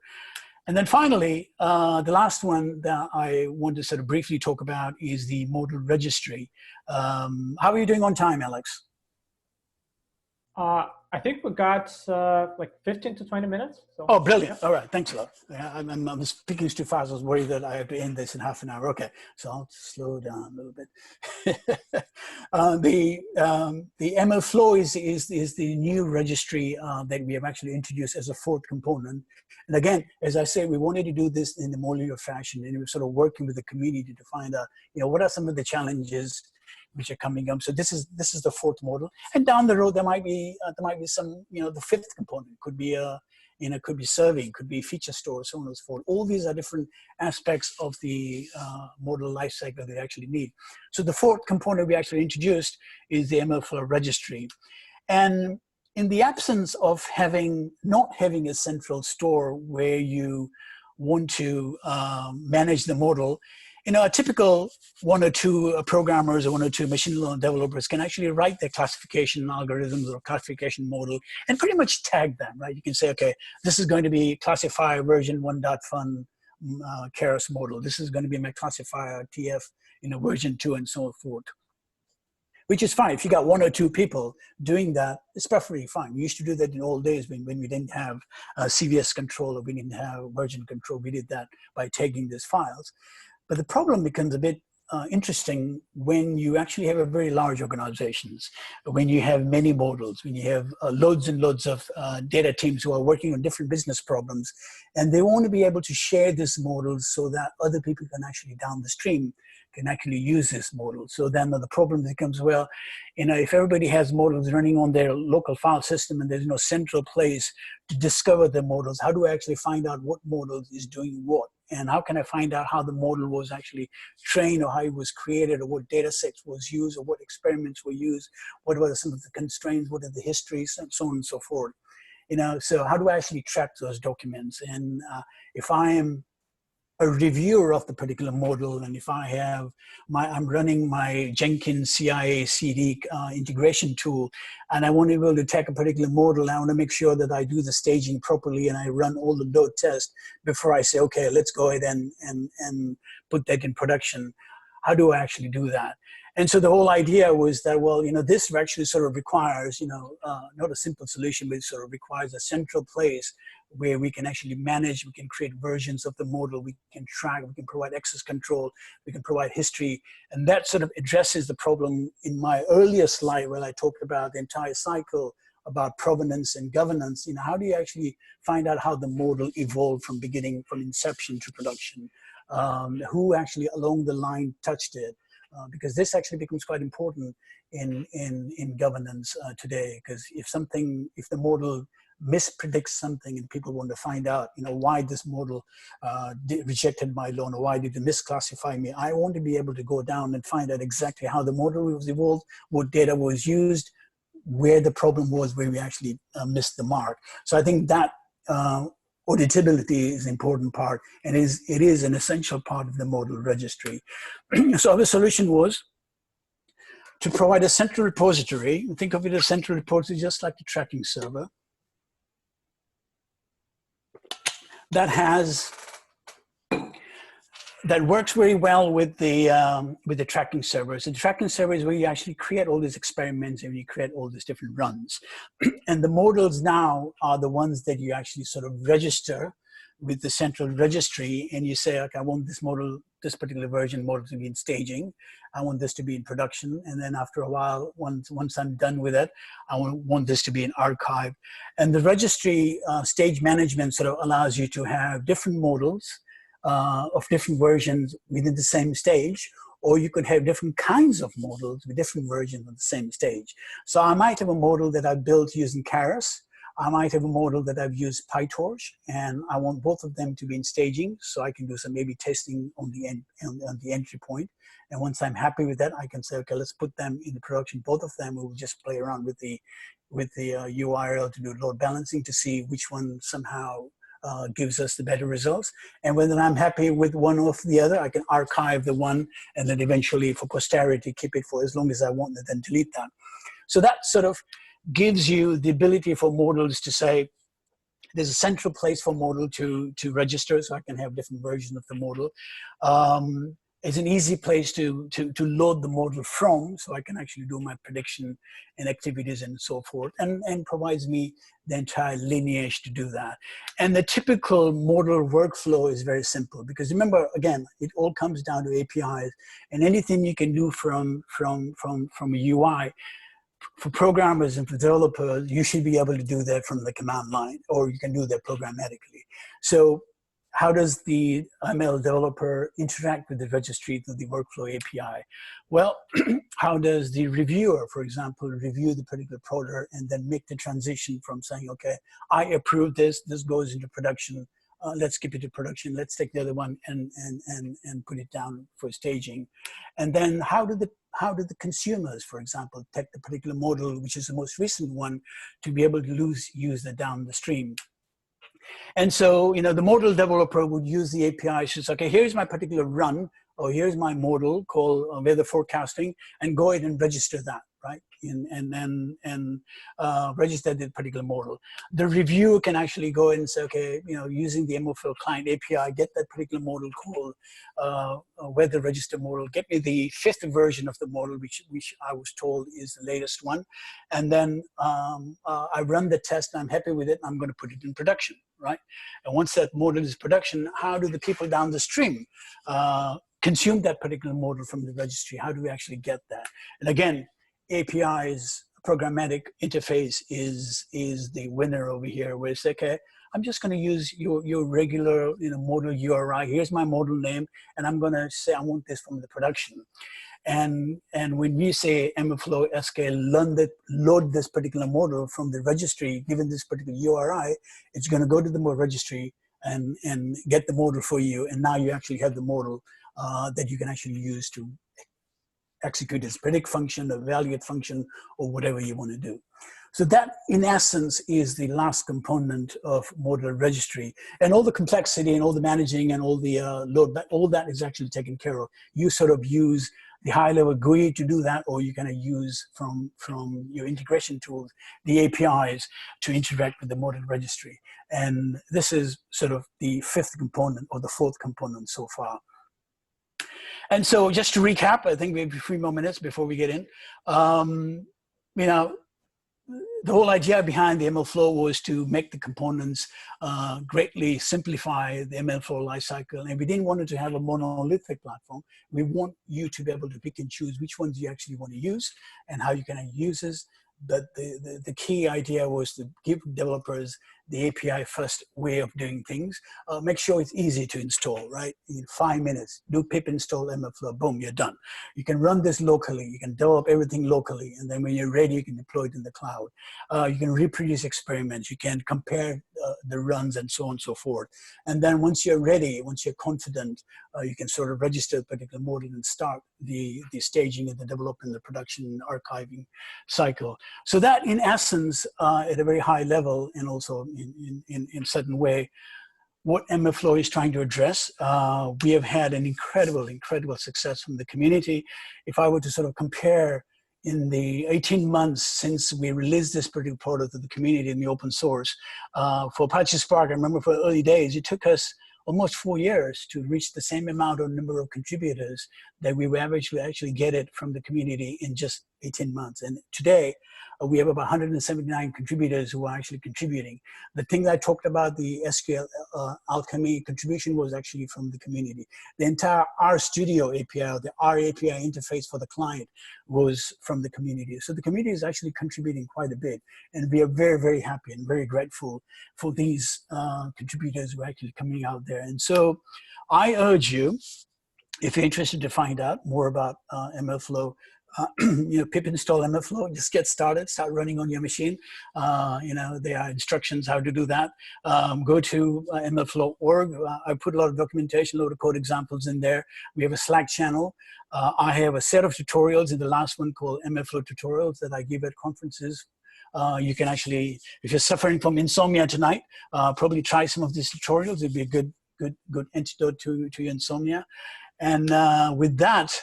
And then finally, the last one that I want to sort of briefly talk about is the model registry. How are you doing on time, Alex? I think we got like 15 to 20 minutes. So. Oh, brilliant. All right. Thanks a lot. Yeah, I'm speaking too fast. I was worried that I have to end this in half an hour. Okay. So I'll slow down a little bit. The MLflow is the new registry that we have actually introduced as a fourth component. And again, as I say, we wanted to do this in the modular fashion, and we're sort of working with the community to find out, what are some of the challenges which are coming up. So this is the fourth model, and down the road there might be some, the fifth component could be could be serving, could be feature store, so on and so forth. All these are different aspects of the model lifecycle they actually need. So the fourth component we actually introduced is the MLflow registry, and in the absence of not having a central store where you want to manage the model, a typical one or two programmers or one or two machine learning developers can actually write their classification algorithms or classification model and pretty much tag them, right? You can say, okay, this is going to be classifier version 1.fun Keras model. This is going to be my classifier TF, version 2 and so forth. Which is fine. If you got one or two people doing that, it's perfectly fine. We used to do that in old days when we didn't have CVS control or we didn't have version control. We did that by tagging these files. But the problem becomes a bit interesting when you actually have a very large organizations, when you have many models, when you have loads and loads of data teams who are working on different business problems, and they want to be able to share these models so that other people can actually down the stream can actually use this model. So then the problem becomes, well, if everybody has models running on their local file system and there's no central place to discover the models, how do I actually find out what model is doing what? And how can I find out how the model was actually trained, or how it was created, or what data sets was used, or what experiments were used, what were some of the constraints, what are the histories, and so on and so forth. So how do I actually track those documents? And if I am a reviewer of the particular model, and if I have I'm running my Jenkins CI/CD integration tool, and I want to be able to take a particular model, I want to make sure that I do the staging properly and I run all the load tests before I say, okay, let's go ahead and put that in production. How do I actually do that? And so the whole idea was that, well, this actually sort of requires, not a simple solution, but it sort of requires a central place where we can actually manage, we can create versions of the model, we can track, we can provide access control, we can provide history. And that sort of addresses the problem in my earlier slide where I talked about the entire cycle about provenance and governance. How do you actually find out how the model evolved from inception to production? Who actually along the line touched it? Because this actually becomes quite important in governance today. Because if the model mispredicts something and people want to find out, why this model rejected my loan, or why did it misclassify me, I want to be able to go down and find out exactly how the model was evolved, what data was used, where the problem was, where we actually missed the mark. So I think that auditability is an important part, and it is an essential part of the model registry. So our solution was to provide a central repository. Think of it as a central repository, just like the tracking server, that works very well with the tracking server. So the tracking server is where you actually create all these experiments and you create all these different runs. And the models now are the ones that you actually sort of register with the central registry, and you say, okay, I want this model, this particular version model to be in staging. I want this to be in production. And then after a while, once I'm done with it, I want this to be in archive. And the registry stage management sort of allows you to have different models of different versions within the same stage, or you could have different kinds of models with different versions of the same stage. So I might have a model that I built using Keras. I might have a model that I've used PyTorch, and I want both of them to be in staging, so I can do some A/B testing on the entry point. And once I'm happy with that, I can say, okay, let's put them in the production. Both of them, we'll just play around with the URL to do load balancing to see which one somehow gives us the better results. And when I'm happy with one or the other, I can archive the one and then eventually for posterity keep it for as long as I want and then delete that. So that sort of gives you the ability for models to say, there's a central place for model to register, so I can have different versions of the model. It's an easy place to load the model from, so I can actually do my prediction and activities and so forth, and provides me the entire lineage to do that. And the typical model workflow is very simple, because remember, again, it all comes down to APIs, and anything you can do from a UI, for programmers and for developers, you should be able to do that from the command line, or you can do that programmatically. So how does the ML developer interact with the registry through the workflow API? Well, how does the reviewer, for example, review the particular product and then make the transition from saying, okay, I approve this, this goes into production, let's skip it to production, let's take the other one and put it down for staging. And then how do the consumers, for example, take the particular model, which is the most recent one, to be able to use that down the stream? And so, you know, the model developer would use the API. Says, okay, here's my particular run, or here's my model called weather forecasting, and go ahead and register that, right? And register the particular model. The reviewer can actually go in and say, okay, you know, using the MLflow client API, get that particular model called weather register model. Get me the 5th version of the model, which I was told is the latest one. And then I run the test, and I'm happy with it, and I'm going to put it in production, right? And once that model is production, how do the people down the stream consume that particular model from the registry? How do we actually get that? And again, API's programmatic interface is the winner over here, where it's okay, I'm just going to use your regular, you know, model URI. Here's my model name, and I'm going to say I want this from the production. And when we say MLflow SK load this particular model from the registry, given this particular URI, it's going to go to the registry and get the model for you. And now you actually have the model that you can actually use to execute its predict function, evaluate function, or whatever you want to do. So that, in essence, is the last component of model registry. And all the complexity and all the managing and all the load, all that is actually taken care of. You sort of use the high-level GUI to do that, or you kind of use from your integration tools, the APIs to interact with the model registry. And this is sort of the 5th component or the 4th component so far. And so just to recap, I think we have 3 more minutes before we get in. You know, the whole idea behind the MLflow was to make the components greatly simplify the MLflow lifecycle. And we didn't want it to have a monolithic platform. We want you to be able to pick and choose which ones you actually want to use and how you can use this. But the key idea was to give developers the API first way of doing things. Make sure it's easy to install, right? In 5 minutes, do pip install MLflow, boom, you're done. You can run this locally. You can develop everything locally. And then when you're ready, you can deploy it in the cloud. You can reproduce experiments. You can compare the runs and so on and so forth. And then once you're ready, once you're confident, you can sort of register a particular model and start the staging and the development, the production, and archiving cycle. So that, in essence, at a very high level, and also in certain way, what MLflow is trying to address. We have had an incredible success from the community. If I were to sort of compare in the 18 months since we released this particular product to the community in the open source, for Apache Spark, I remember for early days, it took us almost 4 years to reach the same amount of number of contributors that we were able to actually get it from the community in just 18 months. And today, we have about 179 contributors who are actually contributing. The thing that I talked about, the SQL Alchemy contribution, was actually from the community. The entire RStudio API, the R API interface for the client, was from the community. So the community is actually contributing quite a bit. And we are very, very happy and very grateful for these contributors who are actually coming out there. And so I urge you, if you're interested to find out more about MLflow, pip install MLflow, just get started, start running on your machine. There are instructions how to do that. Go to MLflow.org. I put a lot of documentation, a lot of code examples in there. We have a Slack channel. I have a set of tutorials in the last one called MLflow tutorials that I give at conferences. You can actually, if you're suffering from insomnia tonight, probably try some of these tutorials. It'd be a good antidote to your insomnia. And with that,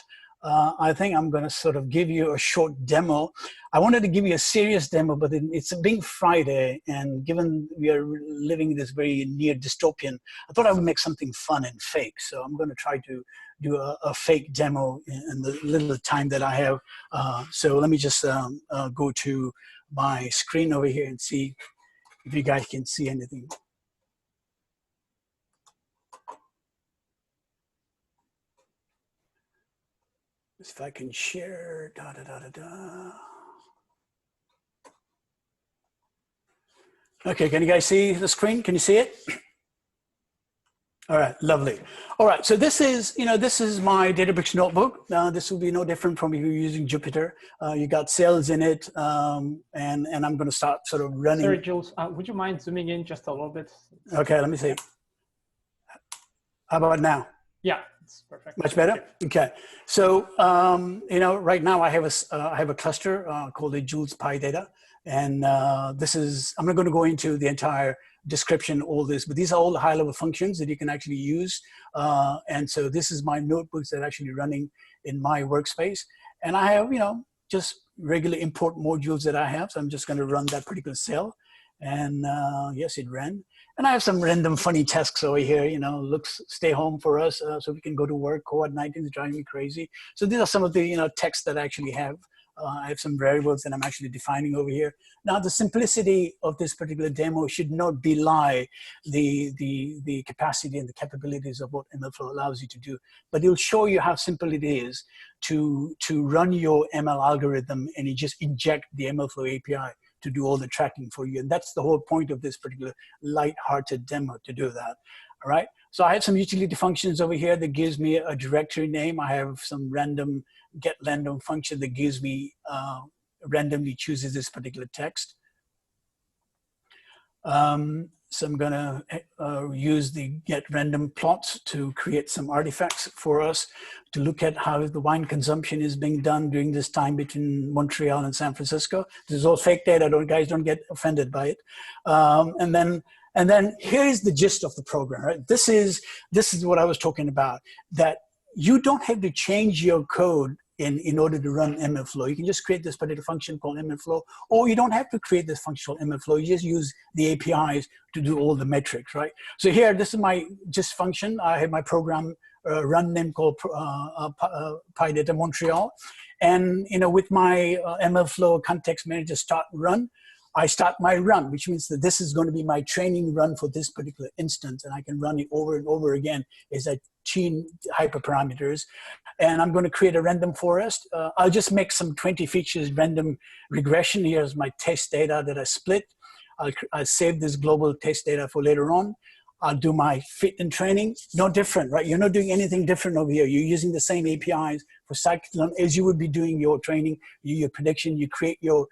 I think I'm going to sort of give you a short demo. I wanted to give you a serious demo, but it's a big Friday, and given we are living in this very near dystopian, I thought I would make something fun and fake. So I'm going to try to do a fake demo in the little time that I have. So let me just go to my screen over here and see if you guys can see anything. If I can share, Okay, can you guys see the screen? Can you see it? All right, lovely. All right, so this is my Databricks notebook. This will be no different from if you're using Jupyter. You got cells in it, and I'm going to start sort of running. Sorry, Jules, would you mind zooming in just a little bit? Okay, let me see. How about now? Yeah, it's perfect. Much better. Okay, so right now I have a cluster called the Jules PyData, and I'm not going to go into the entire description, all this, but these are all the high-level functions that you can actually use. And so this is my notebooks that are actually running in my workspace, and I have just regular import modules that I have. So I'm just going to run that particular cell, and yes, it ran. And I have some random funny tasks over here, stay home for us so we can go to work. COVID-19 is driving me crazy. So these are some of the, texts that I actually have. I have some variables that I'm actually defining over here. Now, the simplicity of this particular demo should not belie the capacity and the capabilities of what MLflow allows you to do, but it'll show you how simple it is to run your ML algorithm, and you just inject the MLflow API to do all the tracking for you. And that's the whole point of this particular light-hearted demo, to do that. All right. So I have some utility functions over here that gives me a directory name. I have some random get random function that gives me randomly chooses this particular text. So I'm going to use the get random plots to create some artifacts for us to look at how the wine consumption is being done during this time between Montreal and San Francisco. This is all fake data. Guys, don't get offended by it. And then here's the gist of the program. Right? This is what I was talking about. That you don't have to change your code in order to run MLflow. You can just create this particular function called MLflow, or you don't have to create this function called MLflow. You just use the APIs to do all the metrics, right? So here, this is my gist function. I have my program run name called PyData Montreal. And with my MLflow context manager start run, I start my run, which means that this is going to be my training run for this particular instance, and I can run it over and over again as I tune hyperparameters. And I'm going to create a random forest. I'll just make some 20 features random regression. Here's my test data that I split. I'll save this global test data for later on. I'll do my fit and training. No different, right? You're not doing anything different over here. You're using the same APIs for scikit-learn as you would be doing your training, your prediction. You create your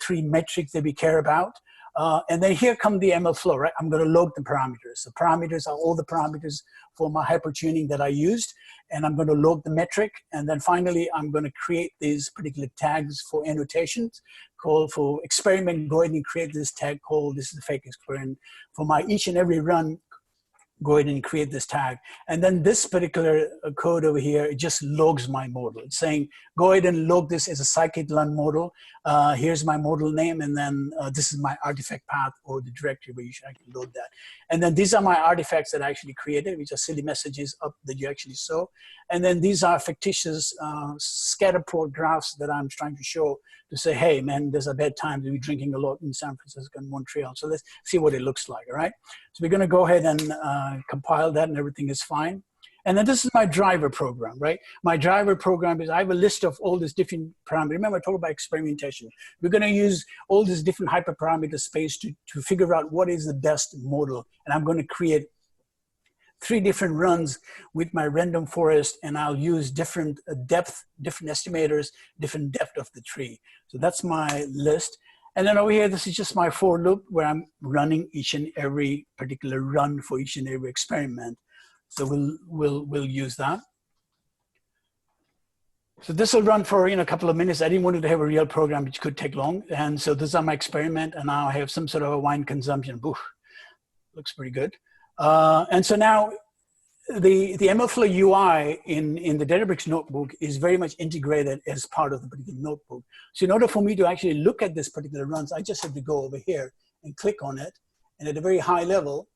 3 metrics that we care about. And then here come the MLflow, right? I'm going to load the parameters. The parameters are all the parameters for my hypertuning that I used. And I'm going to load the metric. And then finally, I'm going to create these particular tags for annotations. Called for experiment, go ahead and create this tag called, this is the fake experiment. For my each and every run, go ahead and create this tag. And then this particular code over here, it just logs my model. It's saying, go ahead and load this as a scikit-learn model. Here's my model name, and then this is my artifact path or the directory where you should actually load that. And then these are my artifacts that I actually created, which are silly messages up that you actually saw. And then these are fictitious scatter plot graphs that I'm trying to show to say, hey, man, there's a bad time to be drinking a lot in San Francisco and Montreal. So let's see what it looks like, all right? So we're going to go ahead and compile that, and everything is fine. And then this is my driver program, right? My driver program is, I have a list of all these different parameters. Remember, I talked about experimentation. We're going to use all these different hyperparameter space to figure out what is the best model. And I'm going to create 3 different runs with my random forest, and I'll use different depth, different estimators, different depth of the tree. So that's my list. And then over here, this is just my for loop where I'm running each and every particular run for each and every experiment. So we'll use that. So this will run for a couple of minutes. I didn't want it to have a real program which could take long. And so this is my experiment, and now I have some sort of a wine consumption. Oof, looks pretty good. And so now the MLflow UI in the Databricks notebook is very much integrated as part of the particular notebook. So in order for me to actually look at this particular runs, I just have to go over here and click on it. And at a very high level,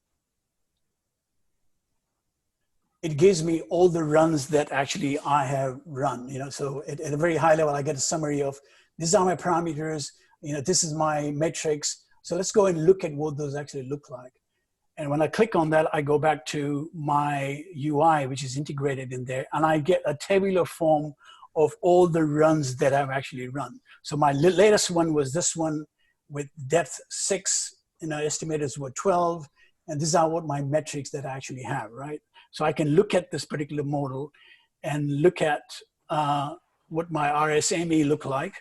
it gives me all the runs that actually I have run. So at a very high level, I get a summary of, these are my parameters, this is my metrics. So let's go and look at what those actually look like. And when I click on that, I go back to my UI, which is integrated in there, and I get a tabular form of all the runs that I've actually run. So my latest one was this one with depth 6, estimators were 12, and these are what my metrics that I actually have, right? So I can look at this particular model and look at what my RSME look like.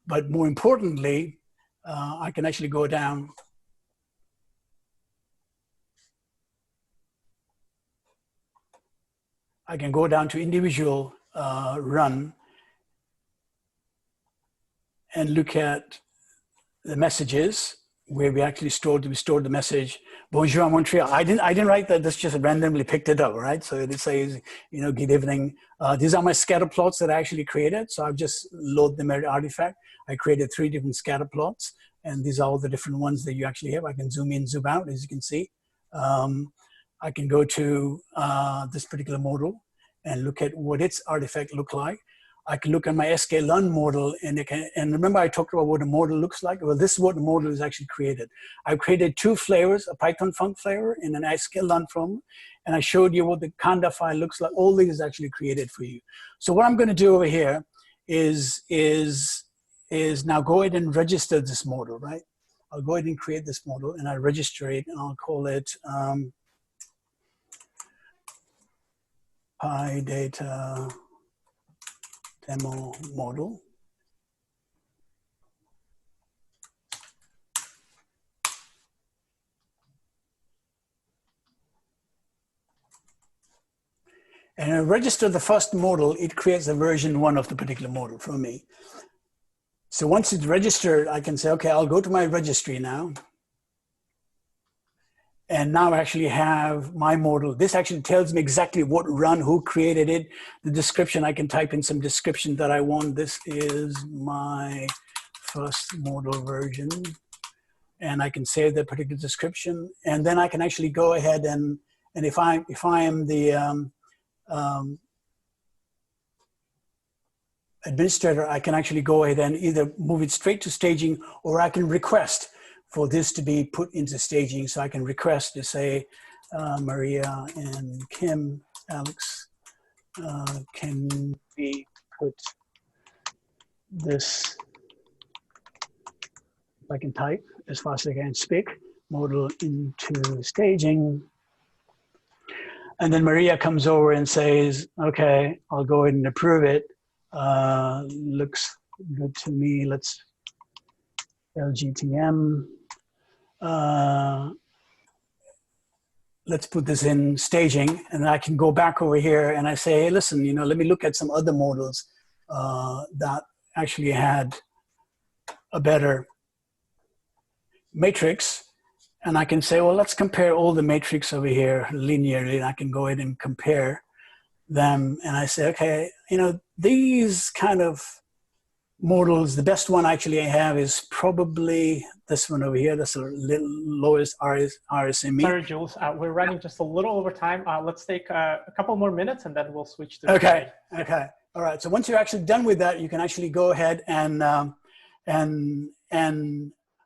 But more importantly, I can actually go down to individual run and look at the messages where we actually stored the message, Bonjour Montreal. I didn't write that, this just randomly picked it up, right? So it says, good evening. These are my scatter plots that I actually created. So I've just loaded them as artifact. I created 3 different scatter plots, and these are all the different ones that you actually have. I can zoom in, zoom out, as you can see. I can go to this particular model and look at what its artifact look like. I can look at my sklearn model, and remember I talked about what a model looks like? Well, this is what the model is actually created. I've created 2 flavors, a Python func flavor and an sklearn from, and I showed you what the Conda file looks like. All these is actually created for you. So what I'm going to do over here is now go ahead and register this model, right? I'll go ahead and create this model, and I'll register it, and I'll call it PyData Demo model. And I register the first model, it creates a version 1 of the particular model for me. So once it's registered, I can say, okay, I'll go to my registry now. And now I actually have my model. This actually tells me exactly what run, who created it. The description, I can type in some description that I want. This is my first model version. And I can save that particular description. And then I can actually go ahead and if I am the administrator, I can actually go ahead and either move it straight to staging, or I can request for this to be put into staging. So I can request to say, Maria and Kim, Alex, can we put this, if I can type as fast as I can speak, model into staging. And then Maria comes over and says, okay, I'll go ahead and approve it. Looks good to me. Let's LGTM. Let's put this in staging, and I can go back over here and I say, hey, listen, let me look at some other models that actually had a better matrix. And I can say, well, let's compare all the matrix over here linearly. And I can go ahead and compare them and I say, okay, these kind of models, the best one actually I have is probably this one over here. That's the lowest RSME. Sorry, Jules, we're running just a little over time. Let's take a couple more minutes and then we'll switch to Okay. Okay. All right. So once you're actually done with that, you can actually go ahead and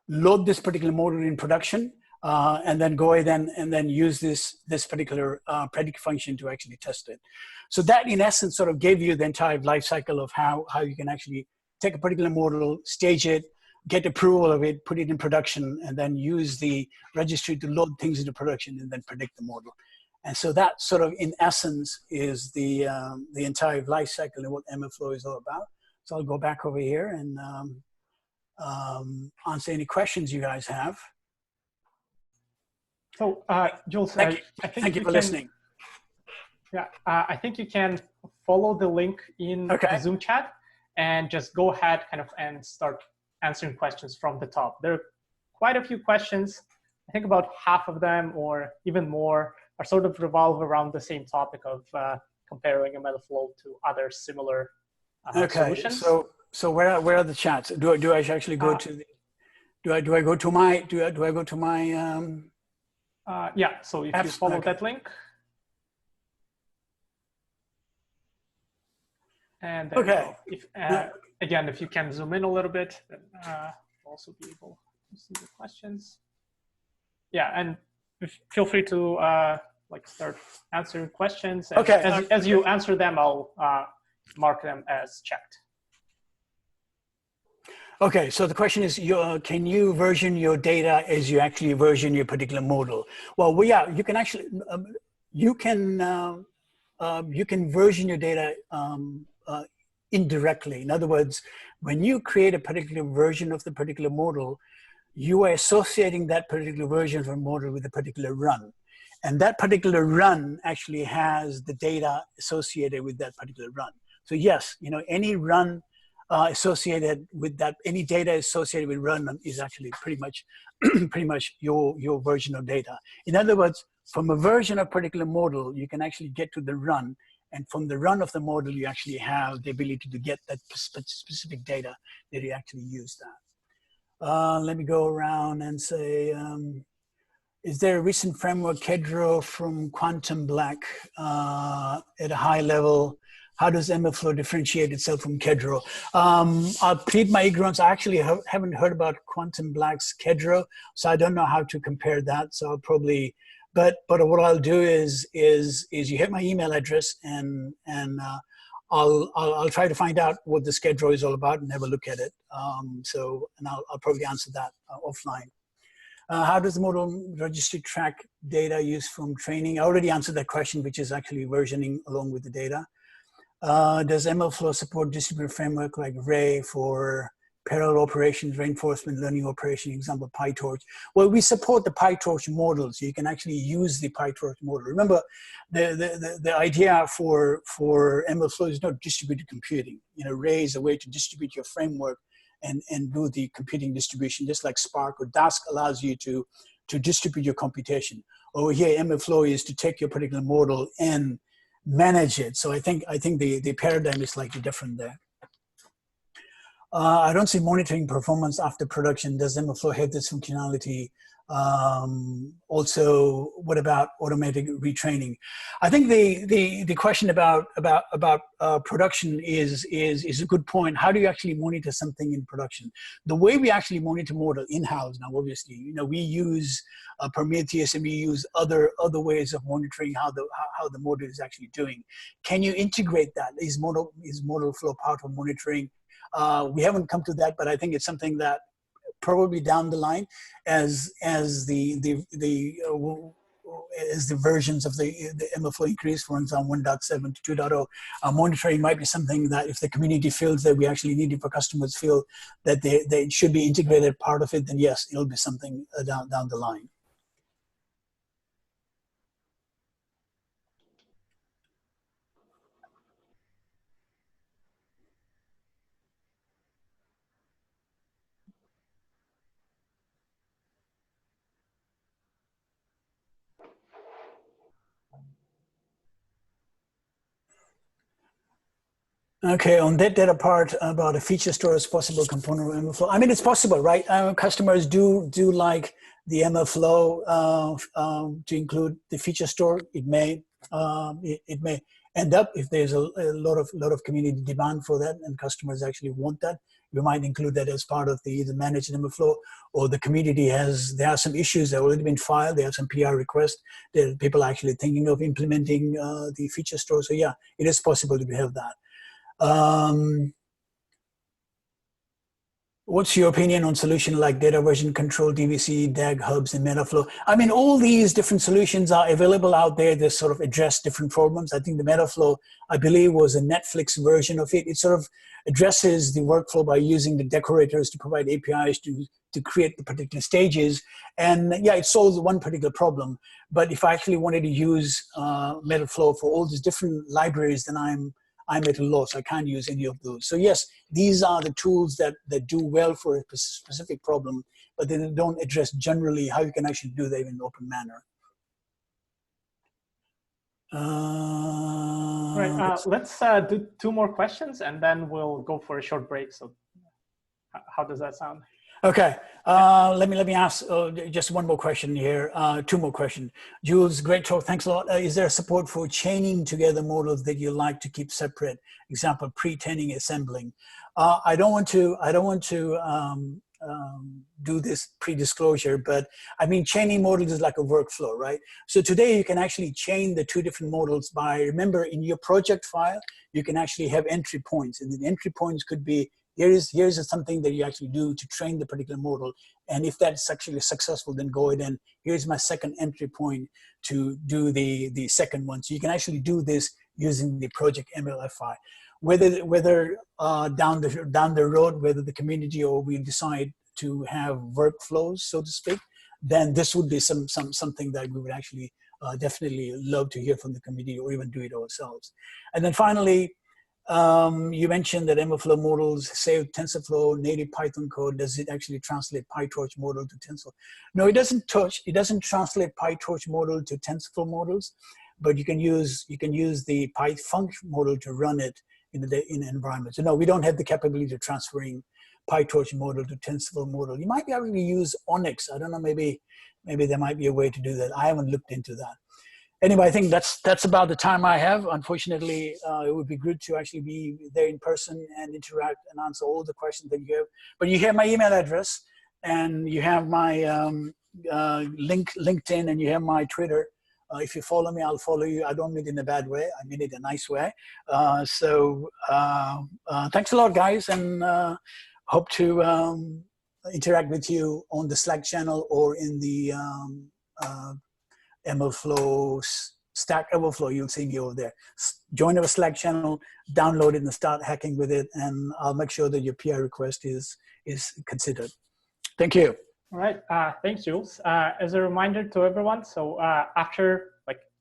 load this particular model in production, and then go ahead and then use this particular predict function to actually test it. So that, in essence, sort of gave you the entire life cycle of how you can actually take a particular model, stage it, get approval of it, put it in production, and then use the registry to load things into production and then predict the model. And so that sort of, in essence, is the entire life cycle and what MLflow is all about. So I'll go back over here and answer any questions you guys have. So, Jules, thank you for listening. Yeah, I think you can follow the link in the Zoom chat and just go ahead and start answering questions from the top. There are quite a few questions. I think about half of them or even more are sort of revolve around the same topic of comparing MLflow to other similar solutions. So where are the chats? Do I actually go to the? Do I go to my? Yeah. So if you follow that link, and then if again, if you can zoom in a little bit, then we'll also be able to see the questions. Yeah, and feel free to start answering questions. And as you answer them, I'll mark them as checked. Okay, so the question is, can you version your data as you actually version your particular model? Well, you can actually, you can version your data indirectly. In other words, when you create a particular version of the particular model, you are associating that particular version of a model with a particular run. And that particular run actually has the data associated with that particular run. So yes, any run associated with that, any data associated with run is actually pretty much your version of data. In other words, from a version of a particular model, you can actually get to the run, and from the run of the model, you actually have the ability to get that specific data that you actually use that. Let me go around and say, is there a recent framework, Kedro from Quantum Black, at a high level? How does MLflow differentiate itself from Kedro? I'll plead my ignorance. I actually haven't heard about Quantum Black's Kedro, so I don't know how to compare that. So I'll probably, but what I'll do is you hit my email address and I'll try to find out what this Kedro is all about and have a look at it. And I'll probably answer that offline. How does the model registry track data used from training? I already answered that question, which is actually versioning along with the data. Does MLflow support distributed framework like Ray for parallel operations, reinforcement learning operation, example, PyTorch? Well, we support the PyTorch model, so you can actually use the PyTorch model. Remember, the idea for MLflow is not distributed computing. Ray is a way to distribute your framework and do the computing distribution, just like Spark or Dask allows you to distribute your computation. Over here, MLflow is to take your particular model and manage it. So I think the paradigm is slightly different there. I don't see monitoring performance after production. Does MLflow have this functionality? Also, what about automatic retraining? I think the question about production is a good point. How do you actually monitor something in production? The way we actually monitor model in-house now, obviously, we use Prometheus and we use other ways of monitoring how the model is actually doing. Can you integrate that? Is model flow part of monitoring? We haven't come to that, but I think it's something that probably down the line, as the versions of the MLflow increase, for example, 1.7 to 2.0, monitoring might be something that if the community feels that we actually need it, for customers feel that they should be integrated part of it, then yes, it'll be something down the line. Okay, on that data part about a feature store as possible component of MLflow. I mean, it's possible, right? Customers do like the MLflow to include the feature store. It may end up, if there's a lot of community demand for that and customers actually want that, we might include that as part of the managed MLflow, or the community there are some issues that have already been filed. There are some PR requests that people are actually thinking of implementing the feature store. So yeah, it is possible to have that. What's your opinion on solution like data version control, DVC, DAG hubs, and MetaFlow? I mean, all these different solutions are available out there that sort of address different problems. I think the MetaFlow, I believe, was a Netflix version of it. It sort of addresses the workflow by using the decorators to provide APIs to create the particular stages. And yeah, it solves one particular problem. But if I actually wanted to use MetaFlow for all these different libraries, then I'm at a loss. I can't use any of those. So yes, these are the tools that do well for a specific problem, but they don't address generally how you can actually do that in an open manner. Right. Let's do 2 more questions, and then we'll go for a short break. So how does that sound? Okay, let me ask just one more question here, 2 more questions. Jules, great talk, thanks a lot. Is there support for chaining together models that you like to keep separate? Example, pre-training, assembling. I don't want to do this pre-disclosure, but I mean, chaining models is like a workflow, right? So today you can actually chain the 2 different models by, remember, in your project file, you can actually have entry points, and the entry points could be, here's something that you actually do to train the particular model. And if that's actually successful, then go ahead and here's my second entry point to do the second one. So you can actually do this using the project MLFI. Whether down the road, whether the community or we decide to have workflows, so to speak, then this would be something that we would actually definitely love to hear from the community, or even do it ourselves. And then finally, you mentioned that MLflow models save TensorFlow native Python code. Does it actually translate PyTorch model to TensorFlow? No, it doesn't translate PyTorch model to TensorFlow models, but you can use the PyFunc model to run it in an environment. So no, we don't have the capability of transferring PyTorch model to TensorFlow model. You might be able to use Onyx. I don't know, maybe there might be a way to do that. I haven't looked into that. Anyway, I think that's about the time I have. Unfortunately, it would be good to actually be there in person and interact and answer all the questions that you have. But you have my email address, and you have my LinkedIn, and you have my Twitter. If you follow me, I'll follow you. I don't mean it in a bad way. I mean it in a nice way. Thanks a lot, guys, and hope to interact with you on the Slack channel or in the MLflow, Stack MLflow. You'll see me over there. Join our Slack channel, download it, and start hacking with it, and I'll make sure that your PR request is considered. Thank you. All right, thanks, Jules. As a reminder to everyone, so after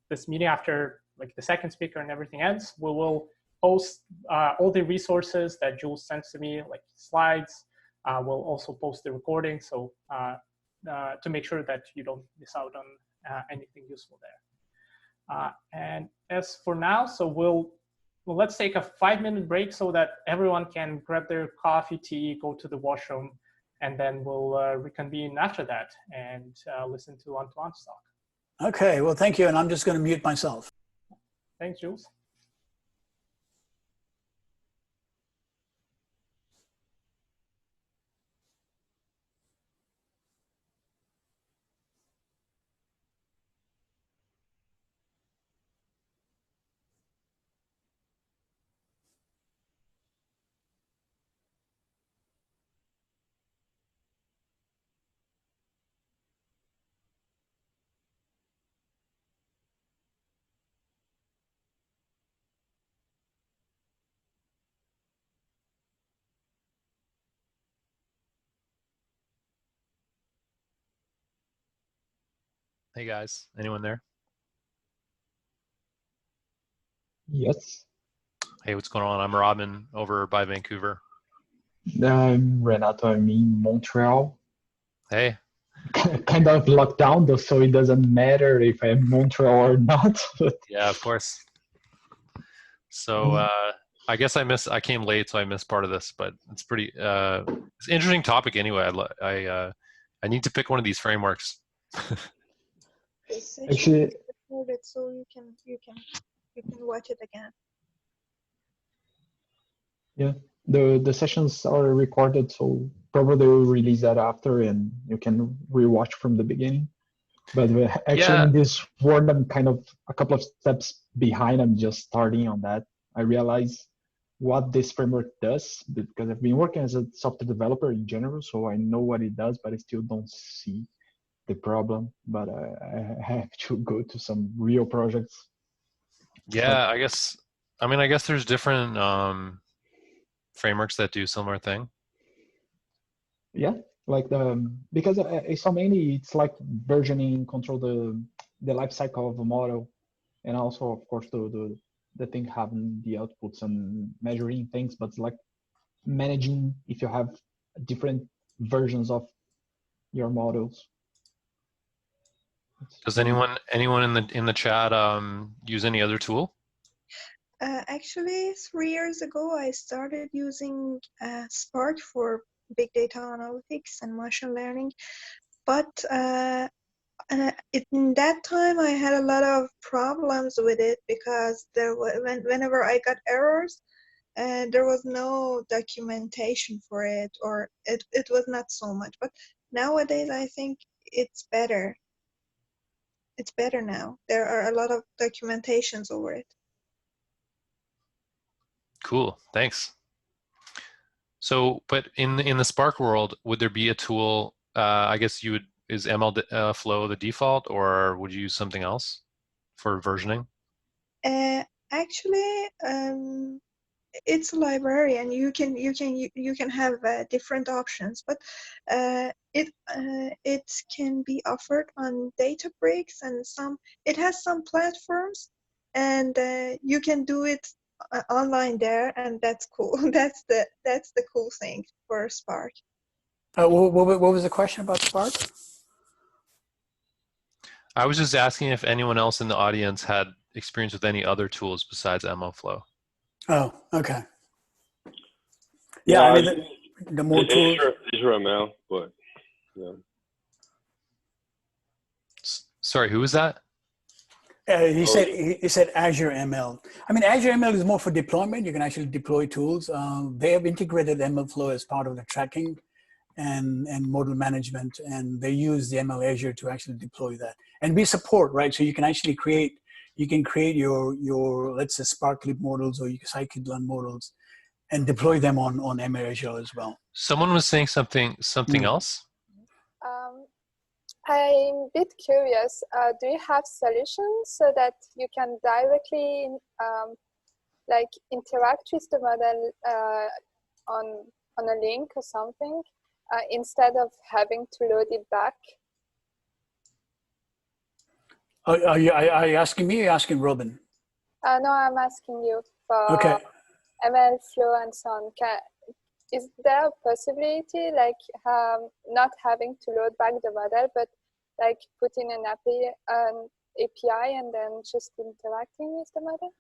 this meeting, after the second speaker and everything ends, we will post all the resources that Jules sends to me, like slides. We'll also post the recording, so to make sure that you don't miss out on anything useful there. And as for now, so let's take a 5-minute break so that everyone can grab their coffee, tea, go to the washroom, and then we'll reconvene after that and listen to Antoine's talk. Okay, well, thank you, and I'm just going to mute myself. Thanks, Jules. Hey guys, anyone there? Yes. Hey, what's going on? I'm Robin over by Vancouver. I'm Renato. I'm in Montreal. Hey. Kind of locked down though, so it doesn't matter if I'm in Montreal or not. Yeah, of course. So I guess I came late, so I missed part of this, but it's pretty, it's an interesting topic anyway. I need to pick one of these frameworks. Actually, so you can watch it again. yeah, the sessions are recorded, so probably we'll release that after, and you can rewatch from the beginning. But actually, in this world, I'm kind of a couple of steps behind. I'm just starting on that. I realize what this framework does because I've been working as a software developer in general, so I know what it does, but I still don't see the problem. But I have to go to some real projects. Yeah, I guess there's different frameworks that do similar thing. Yeah, like because I saw mainly it's like versioning, control the life cycle of a model, and also of course the thing having the outputs and measuring things, but it's like managing if you have different versions of your models. Does anyone in the chat use any other tool? Actually, 3 years ago, I started using Spark for big data analytics and machine learning. But in that time, I had a lot of problems with it because whenever I got errors, there was no documentation for it, or it was not so much. But nowadays, I think it's better. It's better now. There are a lot of documentations over it. Cool, thanks. So, but in the Spark world, would there be a tool? I guess is MLflow the default, or would you use something else for versioning? Actually, it's a library, and you can have different options, but it can be offered on Databricks, and it has some platforms, and you can do it online there, and that's cool. that's the cool thing for Spark. What was the question about Spark? I was just asking if anyone else in the audience had experience with any other tools besides MLflow. Oh, okay. Yeah, I mean, the more tools. Azure ML, but yeah. Sorry, who was that? He said Azure ML. I mean, Azure ML is more for deployment. You can actually deploy tools. They have integrated MLflow as part of the tracking and model management, and they use the ML Azure to actually deploy that. And we support, right? So you can actually create your let's say Spark-Lib models or scikit-learn models and deploy them on ML Azure as well. Someone was saying something else. I'm a bit curious. Do you have solutions so that you can directly like interact with the model on a link or something instead of having to load it back? Are you asking me or asking Robin? No, I'm asking you for okay. MLflow and so on. Is there a possibility, like not having to load back the model, but like putting an API and then just interacting with the model?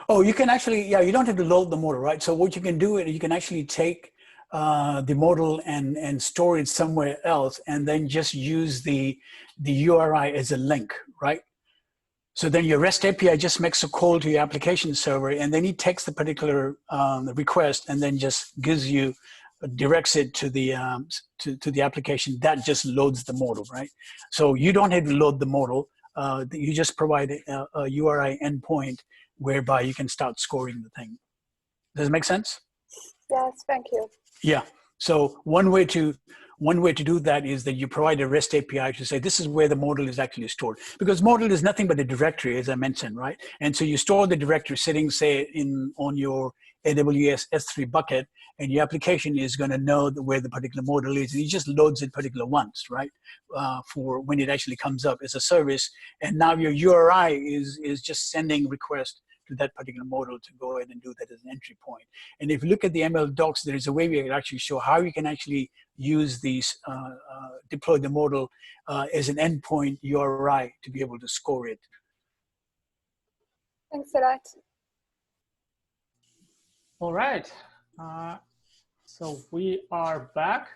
Oh, you can actually, yeah, you don't have to load the model, right? So what you can do is you can actually take the model and store it somewhere else, and then just use the URI as a link, right? So then your REST API just makes a call to your application server, and then it takes the particular request and then just directs it to the application that just loads the model, right? So you don't have to load the model. You just provide a URI endpoint whereby you can start scoring the thing. Does it make sense? Yes, thank you. Yeah. So one way to do that is that you provide a REST API to say this is where the model is actually stored, because model is nothing but a directory, as I mentioned, right? And so you store the directory sitting, say, on your AWS S3 bucket, and your application is going to know where the particular model is, and it just loads it particular once, right? For when it actually comes up as a service, and now your URI is just sending request to that particular model to go ahead and do that as an entry point. And if you look at the ML docs, there is a way we can actually show how you can actually use these, deploy the model as an endpoint URI to be able to score it. Thanks a lot. All right. So we are back.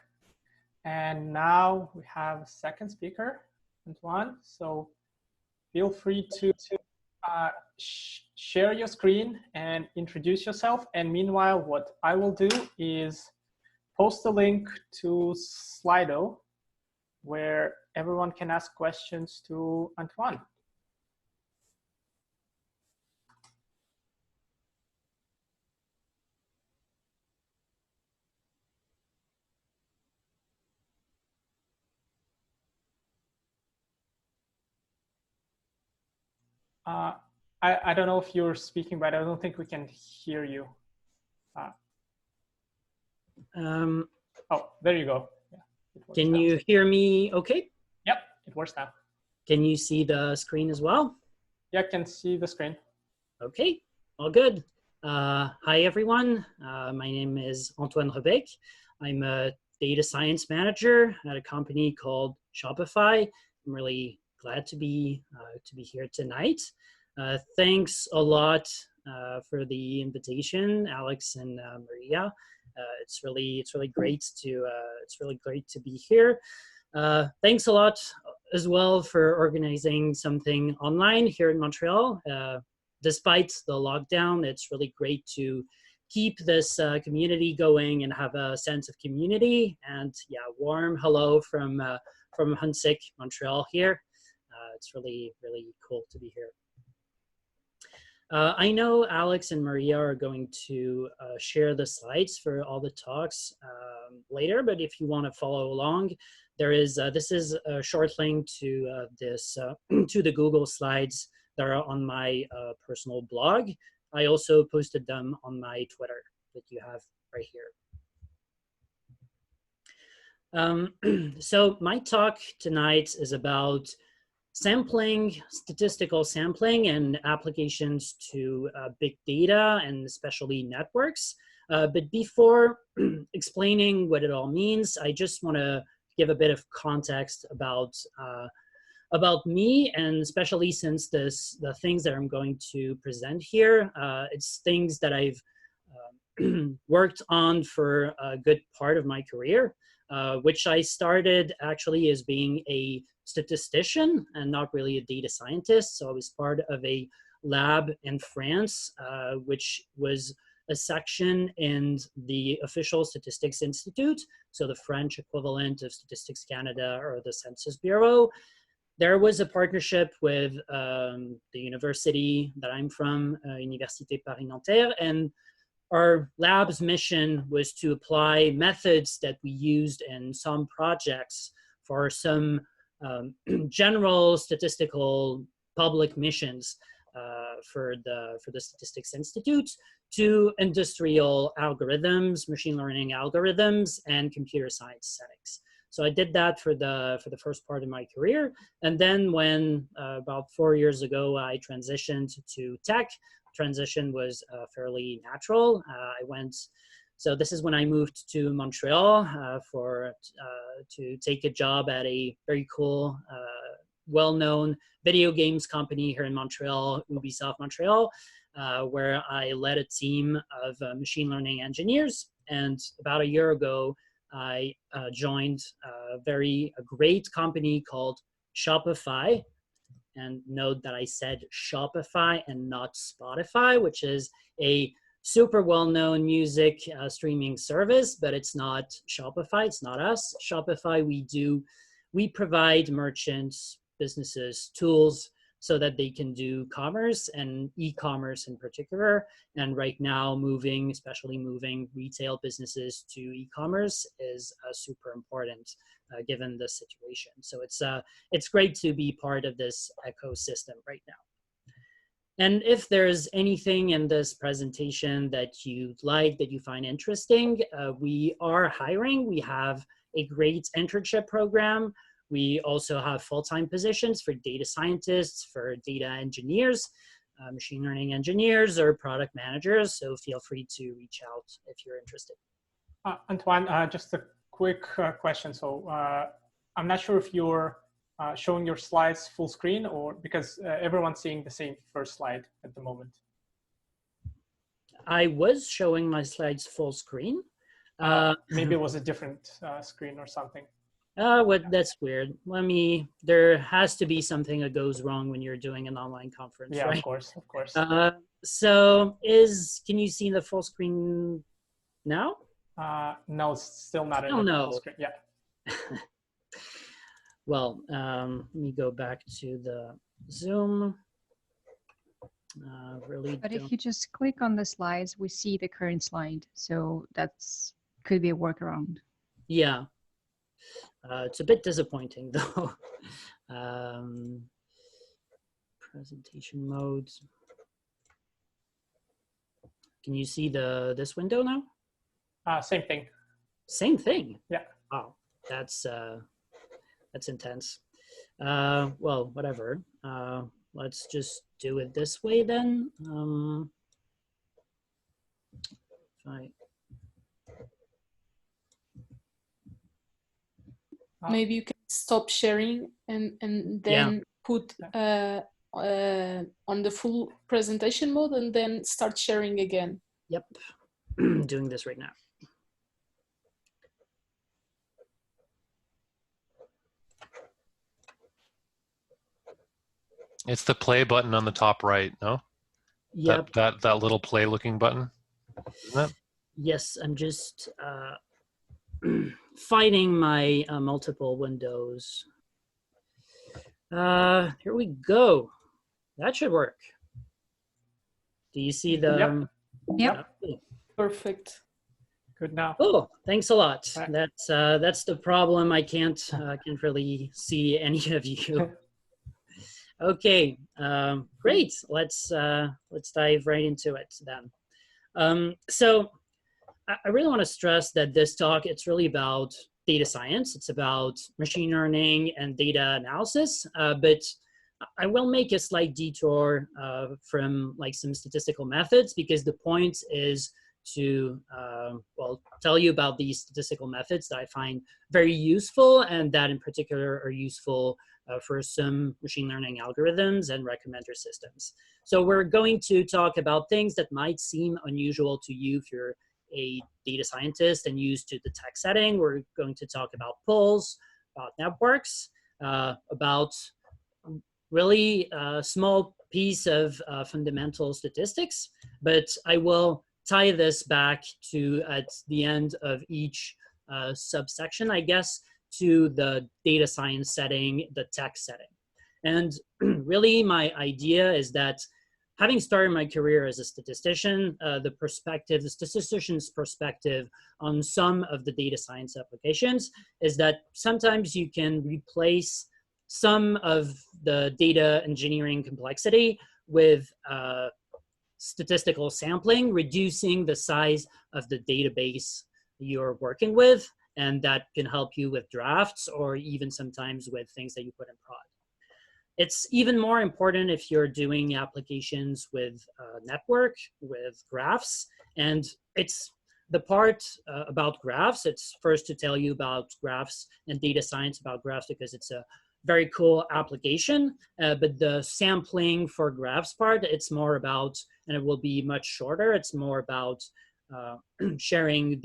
And now we have a second speaker, Antoine. So feel free to share your screen and introduce yourself. And meanwhile, what I will do is post a link to Slido where everyone can ask questions to Antoine. I don't know if you're speaking, but I don't think we can hear you. Oh, there you go. Yeah, can you hear me okay? Yep, it works now. Can you see the screen as well? Yeah, I can see the screen. Okay, all good. Hi, everyone. My name is Antoine Rebec. I'm a data science manager at a company called Shopify. I'm really glad to be here tonight. Thanks a lot for the invitation, Alex and Maria. It's really great to be here. Thanks a lot as well for organizing something online here in Montreal. Despite the lockdown, it's really great to keep this community going and have a sense of community. And yeah, warm hello from Huntsic, Montreal here. It's really cool to be here. I know Alex and Maria are going to share the slides for all the talks later, but if you want to follow along, there is this is a short link to to the Google Slides that are on my personal blog. I also posted them on my Twitter that you have right here. So my talk tonight is about sampling, statistical sampling, and applications to big data and especially networks. But before explaining what it all means, I just want to give a bit of context about me, and especially since the things that I'm going to present here, it's things that I've worked on for a good part of my career, which I started actually as being a statistician and not really a data scientist. So I was part of a lab in France, which was a section in the official Statistics Institute, so the French equivalent of Statistics Canada or the Census Bureau. There was a partnership with the university that I'm from, Université Paris-Nanterre, and our lab's mission was to apply methods that we used in some projects for some general statistical public missions for the Statistics Institute to industrial algorithms, machine learning algorithms, and computer science settings. So I did that for the first part of my career. And then when about 4 years ago, I transitioned to tech, transition was fairly natural. So this is when I moved to Montreal to take a job at a very cool, well-known video games company here in Montreal, Ubisoft Montreal, where I led a team of machine learning engineers. And about a year ago, I joined a great company called Shopify. And note that I said Shopify and not Spotify, which is a super well-known music streaming service, but it's not Shopify, it's not us. Shopify, we provide merchants, businesses, tools so that they can do commerce and e-commerce in particular. And right now, especially moving retail businesses to e-commerce is super important given the situation. So it's great to be part of this ecosystem right now. And if there's anything in this presentation that you'd like, that you find interesting, we are hiring. We have a great internship program. We also have full-time positions for data scientists, for data engineers, machine learning engineers, or product managers. So feel free to reach out if you're interested. Antoine, just a quick question. So I'm not sure if you're showing your slides full screen, or because everyone's seeing the same first slide at the moment. I was showing my slides full screen. Maybe it was a different screen or something. That's weird. There has to be something that goes wrong when you're doing an online conference, yeah, right? Of course, of course. So can you see the full screen now? No, it's still not in the full screen. Yeah. Well, let me go back to the Zoom. But if you just click on the slides, we see the current slide. So that's could be a workaround. Yeah. It's a bit disappointing though. Presentation mode. Can you see this window now? Same thing. Same thing? Yeah. Wow, that's intense. Well, whatever. Let's just do it this way then. Maybe you can stop sharing and then put on the full presentation mode and then start sharing again. Yep, doing this right now. It's the play button on the top right, no? Yep. That little play looking button, isn't it? Yes, I'm just fighting my multiple windows. Here we go. That should work. Do you see the? Yep. Perfect. Good now. Oh, thanks a lot. Right. That's the problem. I can't really see any of you. Okay, great. Let's dive right into it then. So I really want to stress that this talk, it's really about data science. It's about machine learning and data analysis, but I will make a slight detour from like some statistical methods, because the point is to tell you about these statistical methods that I find very useful, and that in particular are useful for some machine learning algorithms and recommender systems. So we're going to talk about things that might seem unusual to you if you're a data scientist and used to the text setting. We're going to talk about polls, about networks, about really a small piece of fundamental statistics, but I will tie this back to, at the end of each subsection, I guess, to the data science setting, the text setting. And really my idea is that having started my career as a statistician, the statistician's perspective on some of the data science applications is that sometimes you can replace some of the data engineering complexity with statistical sampling, reducing the size of the database you're working with, and that can help you with drafts or even sometimes with things that you put in prod. It's even more important if you're doing applications with network, with graphs, and it's the part about graphs. It's first to tell you about graphs and data science about graphs because it's a very cool application, but the sampling for graphs part, it's more about, and it will be much shorter, it's more about sharing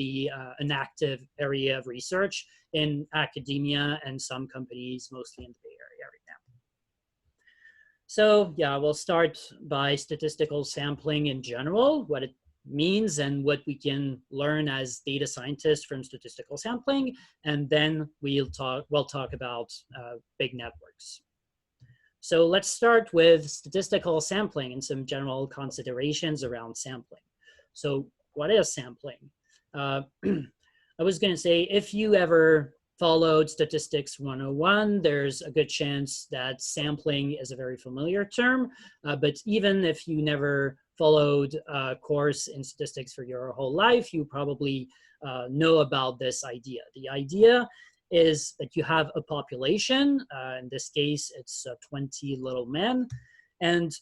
an active area of research in academia and some companies, mostly in the Bay Area right now. So yeah, we'll start by statistical sampling in general, what it means and what we can learn as data scientists from statistical sampling, and then we'll talk about big networks. So let's start with statistical sampling and some general considerations around sampling. So what is sampling? I was going to say, if you ever followed Statistics 101, there's a good chance that sampling is a very familiar term, but even if you never followed a course in statistics for your whole life, you probably know about this idea. The idea is that you have a population, in this case, it's 20 little men, and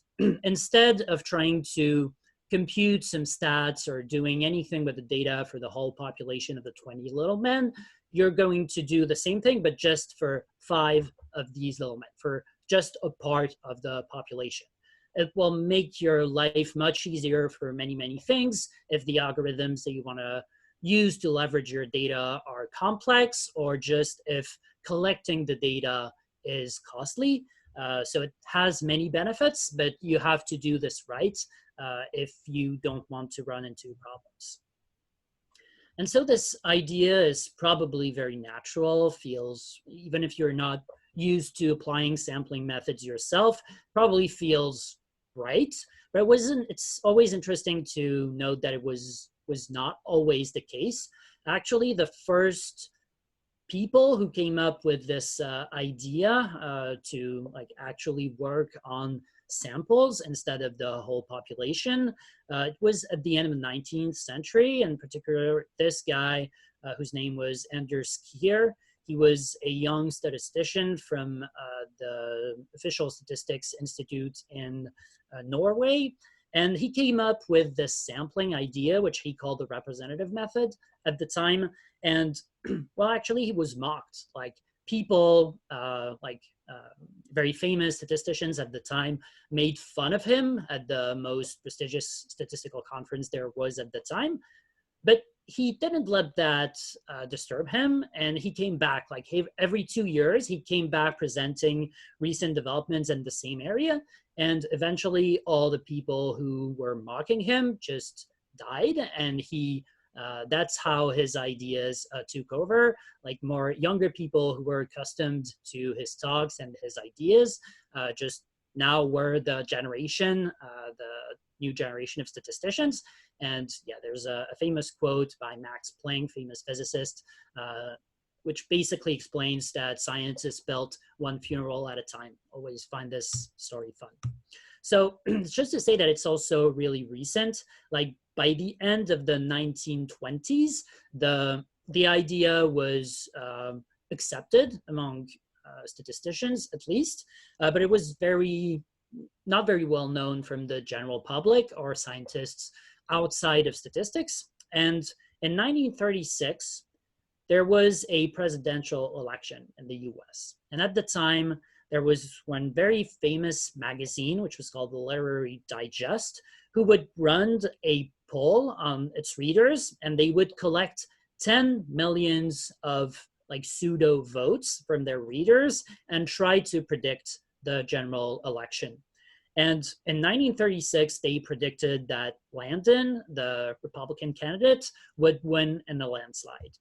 instead of trying to compute some stats or doing anything with the data for the whole population of the 20 little men, you're going to do the same thing, but just for 5 of these little men, for just a part of the population. it will make your life much easier for many, many things if the algorithms that you want to use to leverage your data are complex, or just if collecting the data is costly. So it has many benefits, but you have to do this right if you don't want to run into problems. And so this idea is probably very natural, feels, even if you're not used to applying sampling methods yourself, probably feels right. But it's always interesting to note that it was not always the case. Actually, the first people who came up with this idea to actually work on samples instead of the whole population, it was at the end of the 19th century. In particular, this guy whose name was Anders Kier. He was a young statistician from the Official Statistics Institute in Norway. And he came up with this sampling idea, which he called the representative method at the time. And well, actually, he was mocked. Like people, very famous statisticians at the time made fun of him at the most prestigious statistical conference there was at the time. But he didn't let that disturb him. And he came back, like every 2 years, he came back presenting recent developments in the same area. And eventually all the people who were mocking him just died. And that's how his ideas took over. Like more younger people who were accustomed to his talks and his ideas just now were the generation, the new generation of statisticians. And yeah, there's a famous quote by Max Planck, famous physicist, which basically explains that science is built one funeral at a time. Always find this story fun. So just to say that it's also really recent, like by the end of the 1920s, the idea was accepted among statisticians, at least, but it was not very well known from the general public or scientists outside of statistics. And in 1936, there was a presidential election in the US. And at the time, there was one very famous magazine, which was called the Literary Digest, who would run a poll on its readers, and they would collect 10 millions of pseudo votes from their readers and try to predict the general election. And in 1936, they predicted that Landon, the Republican candidate, would win in a landslide.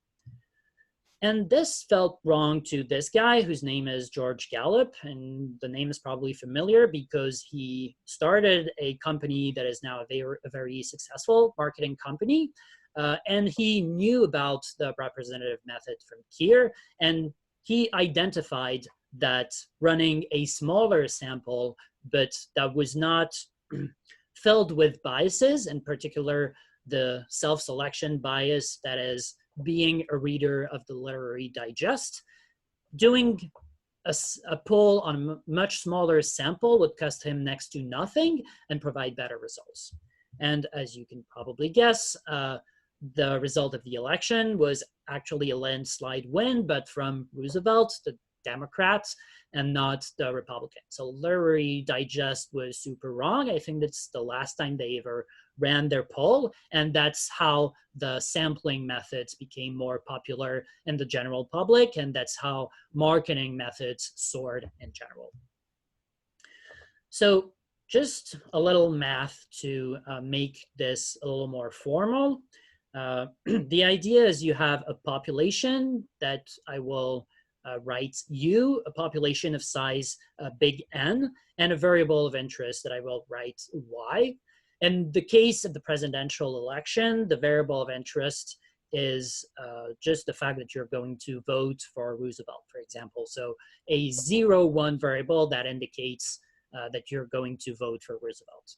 And this felt wrong to this guy whose name is George Gallup. And the name is probably familiar because he started a company that is now a very successful marketing company. And he knew about the representative method from Kier. And he identified that running a smaller sample, but that was not filled with biases, in particular, the self-selection bias, that is, being a reader of the Literary Digest, doing a poll on a much smaller sample would cost him next to nothing and provide better results. And as you can probably guess, the result of the election was actually a landslide win, but from Roosevelt, the Democrats, and not the Republicans. So Literary Digest was super wrong. I think that's the last time they ever ran their poll, and that's how the sampling methods became more popular in the general public, and that's how marketing methods soared in general. So just a little math to make this a little more formal. The idea is you have a population that I will write U, a population of size big N, and a variable of interest that I will write Y. In the case of the presidential election, the variable of interest is just the fact that you're going to vote for Roosevelt, for example. So a 0-1 variable that indicates that you're going to vote for Roosevelt.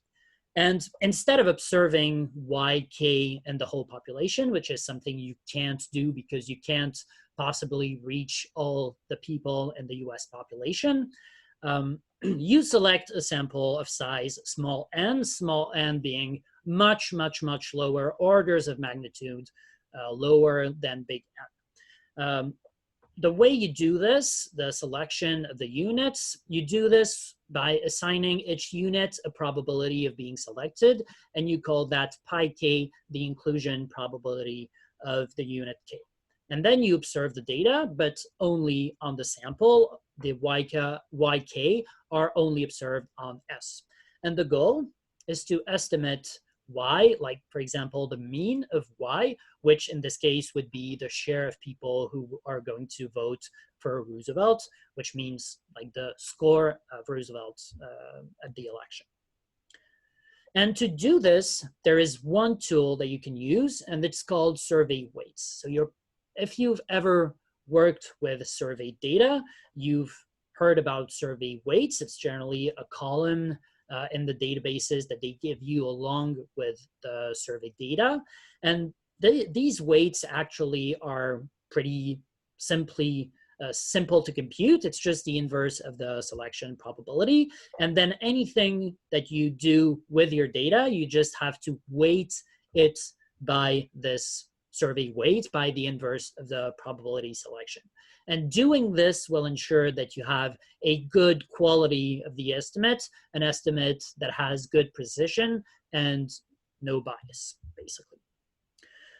And instead of observing YK in the whole population, which is something you can't do because you can't possibly reach all the people in the US population, you select a sample of size small n being much, much, much lower, orders of magnitude lower than big N. The way you do this, the selection of the units, you do this by assigning each unit a probability of being selected, and you call that pi k the inclusion probability of the unit k. And then you observe the data, but only on the sample. The yk are only observed on S. And the goal is to estimate y, like for example, the mean of y, which in this case would be the share of people who are going to vote for Roosevelt, which means like the score of Roosevelt at the election. And to do this, there is one tool that you can use, and it's called survey weights. So if you've ever worked with survey data, you've heard about survey weights. It's generally a column in the databases that they give you along with the survey data. And these weights actually are pretty simple to compute. It's just the inverse of the selection probability. And then anything that you do with your data, you just have to weight it by this survey weight, by the inverse of the probability selection. And doing this will ensure that you have a good quality of the estimate, an estimate that has good precision and no bias, basically.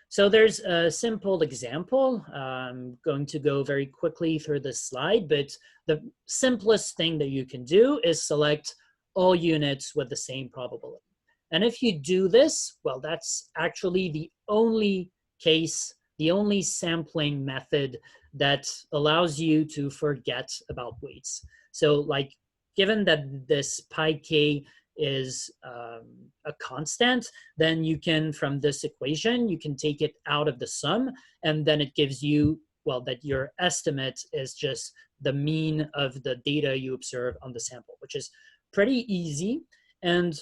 So there's a simple example. I'm going to go very quickly through this slide, but the simplest thing that you can do is select all units with the same probability. And if you do this, well, that's actually the only case, the only sampling method that allows you to forget about weights. So like, given that this pi k is a constant, then you can, from this equation, you can take it out of the sum, and then it gives you, well, that your estimate is just the mean of the data you observe on the sample, which is pretty easy. And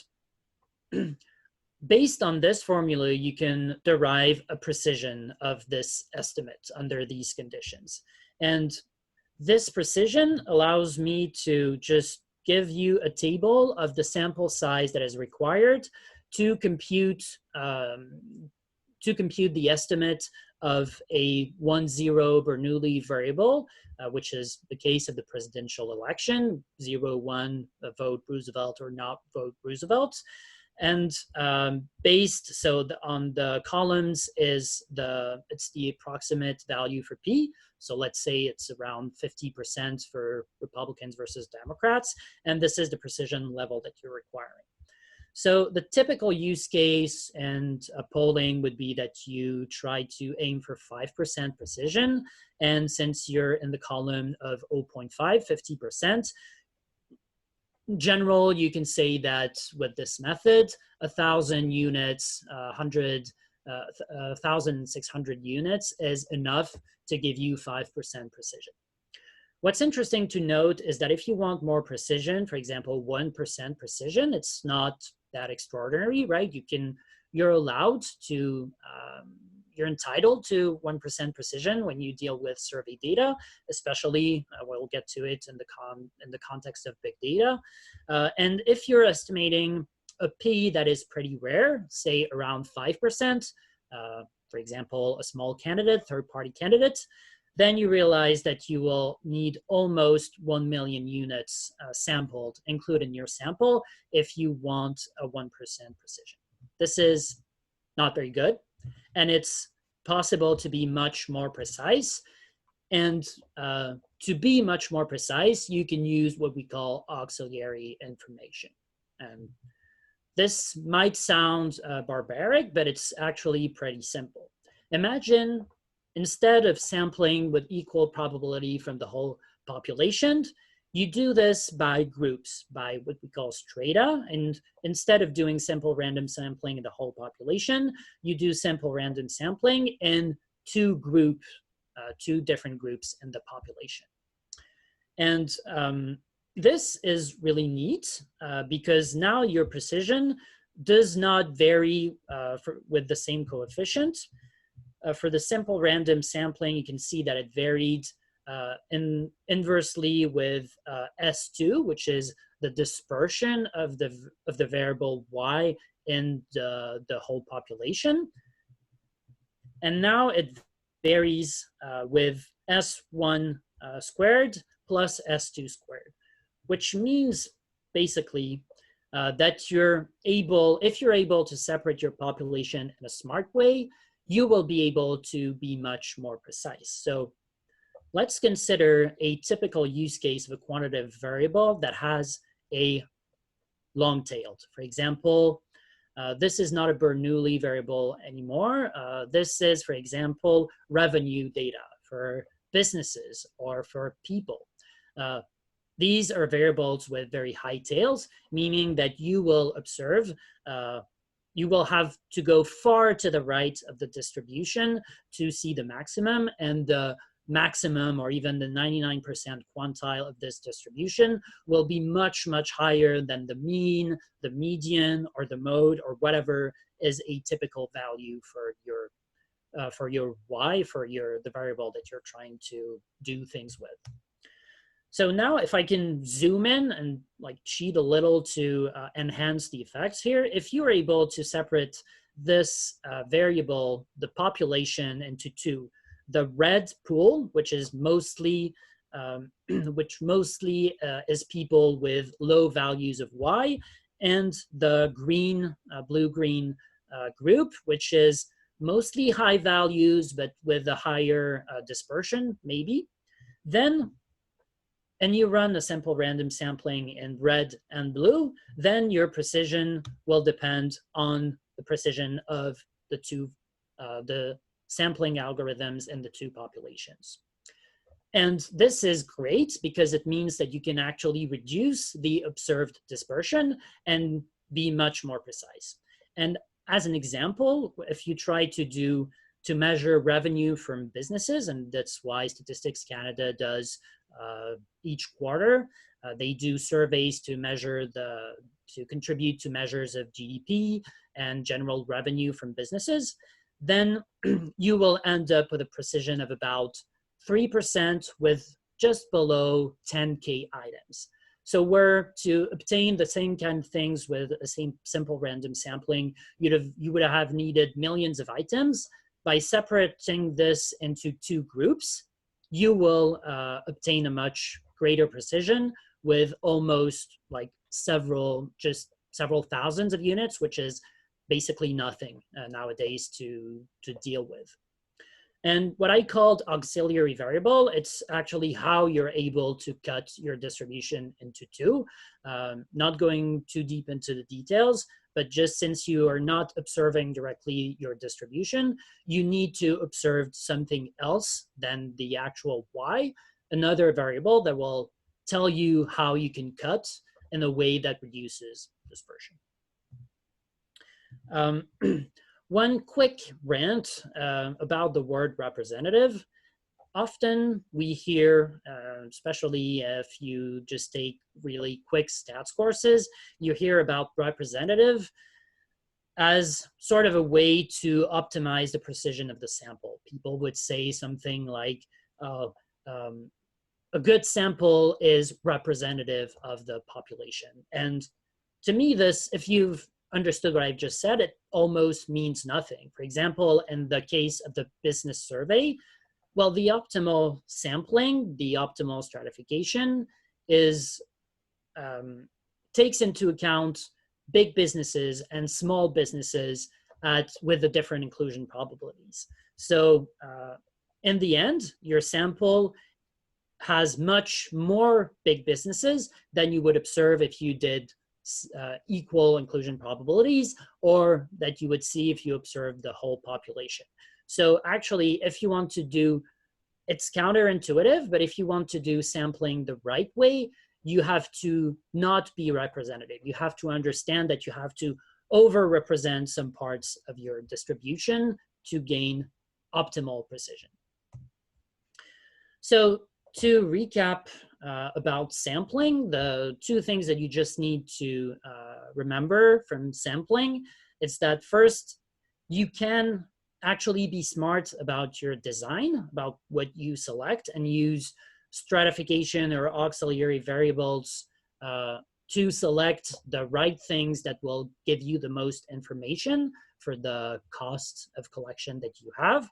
based on this formula, you can derive a precision of this estimate under these conditions. And this precision allows me to just give you a table of the sample size that is required to compute the estimate of a 1-0 Bernoulli variable, which is the case of the presidential election, 0-1 vote Roosevelt or not vote Roosevelt. And based, so on the columns is it's the approximate value for P. So let's say it's around 50% for Republicans versus Democrats. And this is the precision level that you're requiring. So the typical use case and polling would be that you try to aim for 5% precision. And since you're in the column of 0.5, 50%, in general, you can say that with this method, 1,000 units, 1,600 units is enough to give you 5% precision. What's interesting to note is that if you want more precision, for example, 1% precision, it's not that extraordinary, right? You're allowed to, you're entitled to 1% precision when you deal with survey data, especially, we'll get to it in the context of big data. And if you're estimating a P that is pretty rare, say around 5%, for example, a small candidate, third-party candidate, then you realize that you will need almost 1 million units sampled, included in your sample, if you want a 1% precision. This is not very good, and it's possible to be much more precise. And to be much more precise, you can use what we call auxiliary information. And this might sound barbaric, but it's actually pretty simple. Imagine instead of sampling with equal probability from the whole population, you do this by groups, by what we call strata. And instead of doing simple random sampling in the whole population, you do simple random sampling in two different groups in the population. And this is really neat because now your precision does not vary with the same coefficient. For the simple random sampling, you can see that it varied inversely with S2, which is the dispersion of the variable y in the whole population. And now it varies with S1 squared plus S2 squared, which means basically that you're able, if you're able to separate your population in a smart way, you will be able to be much more precise. So let's consider a typical use case of a quantitative variable that has a long-tailed. For example, this is not a Bernoulli variable anymore. This is, for example, revenue data for businesses or for people. These are variables with very high tails, meaning that you will observe, you will have to go far to the right of the distribution to see the maximum, and the maximum or even the 99% quantile of this distribution will be much, much higher than the mean, the median, or the mode, or whatever is a typical value for your y, for the variable that you're trying to do things with. So now if I can zoom in and like cheat a little to enhance the effects here, if you're able to separate this variable, the population, into two, the red pool, which is mostly is people with low values of y, and the green, blue-green group, which is mostly high values, but with a higher dispersion, maybe, and you run a simple random sampling in red and blue, then your precision will depend on the precision of the two, the sampling algorithms in the two populations. And this is great because it means that you can actually reduce the observed dispersion and be much more precise. And as an example, if you try to measure revenue from businesses, and that's why Statistics Canada does each quarter, they do surveys to measure to contribute to measures of GDP and general revenue from businesses, then you will end up with a precision of about 3% with just below 10K items. So where to obtain the same kind of things with a same simple random sampling, you would have needed millions of items. By separating this into two groups, you will obtain a much greater precision with almost like just several thousands of units, which is basically nothing nowadays to deal with. And what I called auxiliary variable, it's actually how you're able to cut your distribution into two. Not going too deep into the details, but just since you are not observing directly your distribution, you need to observe something else than the actual y, another variable that will tell you how you can cut in a way that reduces dispersion. One quick rant about the word representative. Often we hear, especially if you just take really quick stats courses, you hear about representative as sort of a way to optimize the precision of the sample. People would say something like, a good sample is representative of the population. And to me, this, if you've understood what I've just said, it almost means nothing. For example, in the case of the business survey, well, the optimal sampling, the optimal stratification is takes into account big businesses and small businesses with the different inclusion probabilities. So in the end, your sample has much more big businesses than you would observe if you did equal inclusion probabilities, or that you would see if you observed the whole population. So actually, if you want to do, it's counterintuitive, but if you want to do sampling the right way, you have to not be representative. You have to understand that you have to over-represent some parts of your distribution to gain optimal precision. So to recap about sampling, the two things that you just need to remember from sampling is that first, you can actually be smart about your design, about what you select, and use stratification or auxiliary variables to select the right things that will give you the most information for the cost of collection that you have.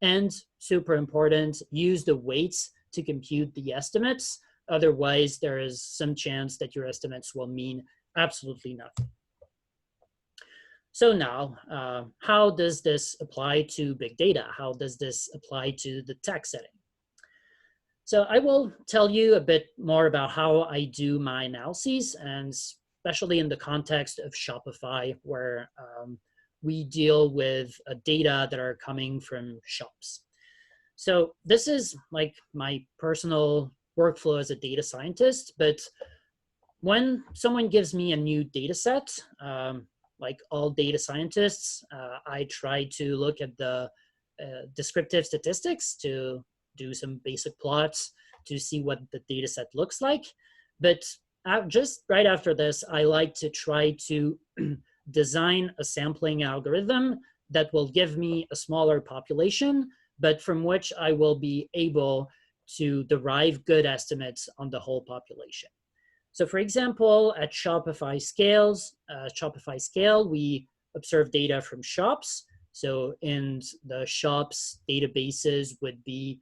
And super important, use the weights to compute the estimates Otherwise, there is some chance that your estimates will mean absolutely nothing. So now, how does this apply to big data? How does this apply to the text setting? So I will tell you a bit more about how I do my analyses, and especially in the context of Shopify, where we deal with data that are coming from shops. So this is like my personal workflow as a data scientist, but when someone gives me a new data set, like all data scientists, I try to look at the descriptive statistics to do some basic plots to see what the data set looks like. But just right after this, I like to try to design a sampling algorithm that will give me a smaller population, but from which I will be able to derive good estimates on the whole population. So for example, at Shopify scale, we observe data from shops. So in the shops databases would be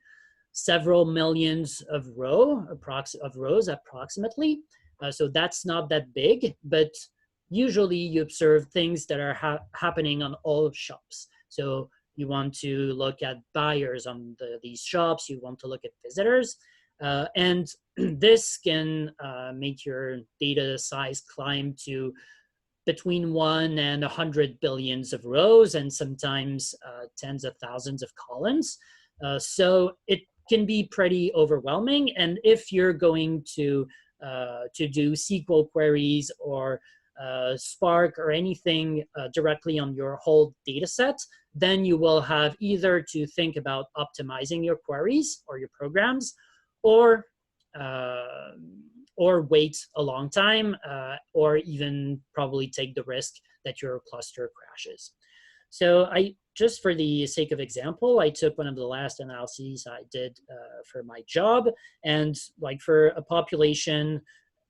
several millions of rows approximately. So that's not that big, but usually you observe things that are happening on all shops. So you want to look at buyers on these shops, you want to look at visitors, and this can make your data size climb to between 1 and 100 billions of rows, and sometimes tens of thousands of columns. So it can be pretty overwhelming. And if you're going to do SQL queries or Spark or anything directly on your whole data set, then you will have either to think about optimizing your queries or your programs, or wait a long time, or even probably take the risk that your cluster crashes. So just for the sake of example, I took one of the last analyses I did for my job, and like for a population,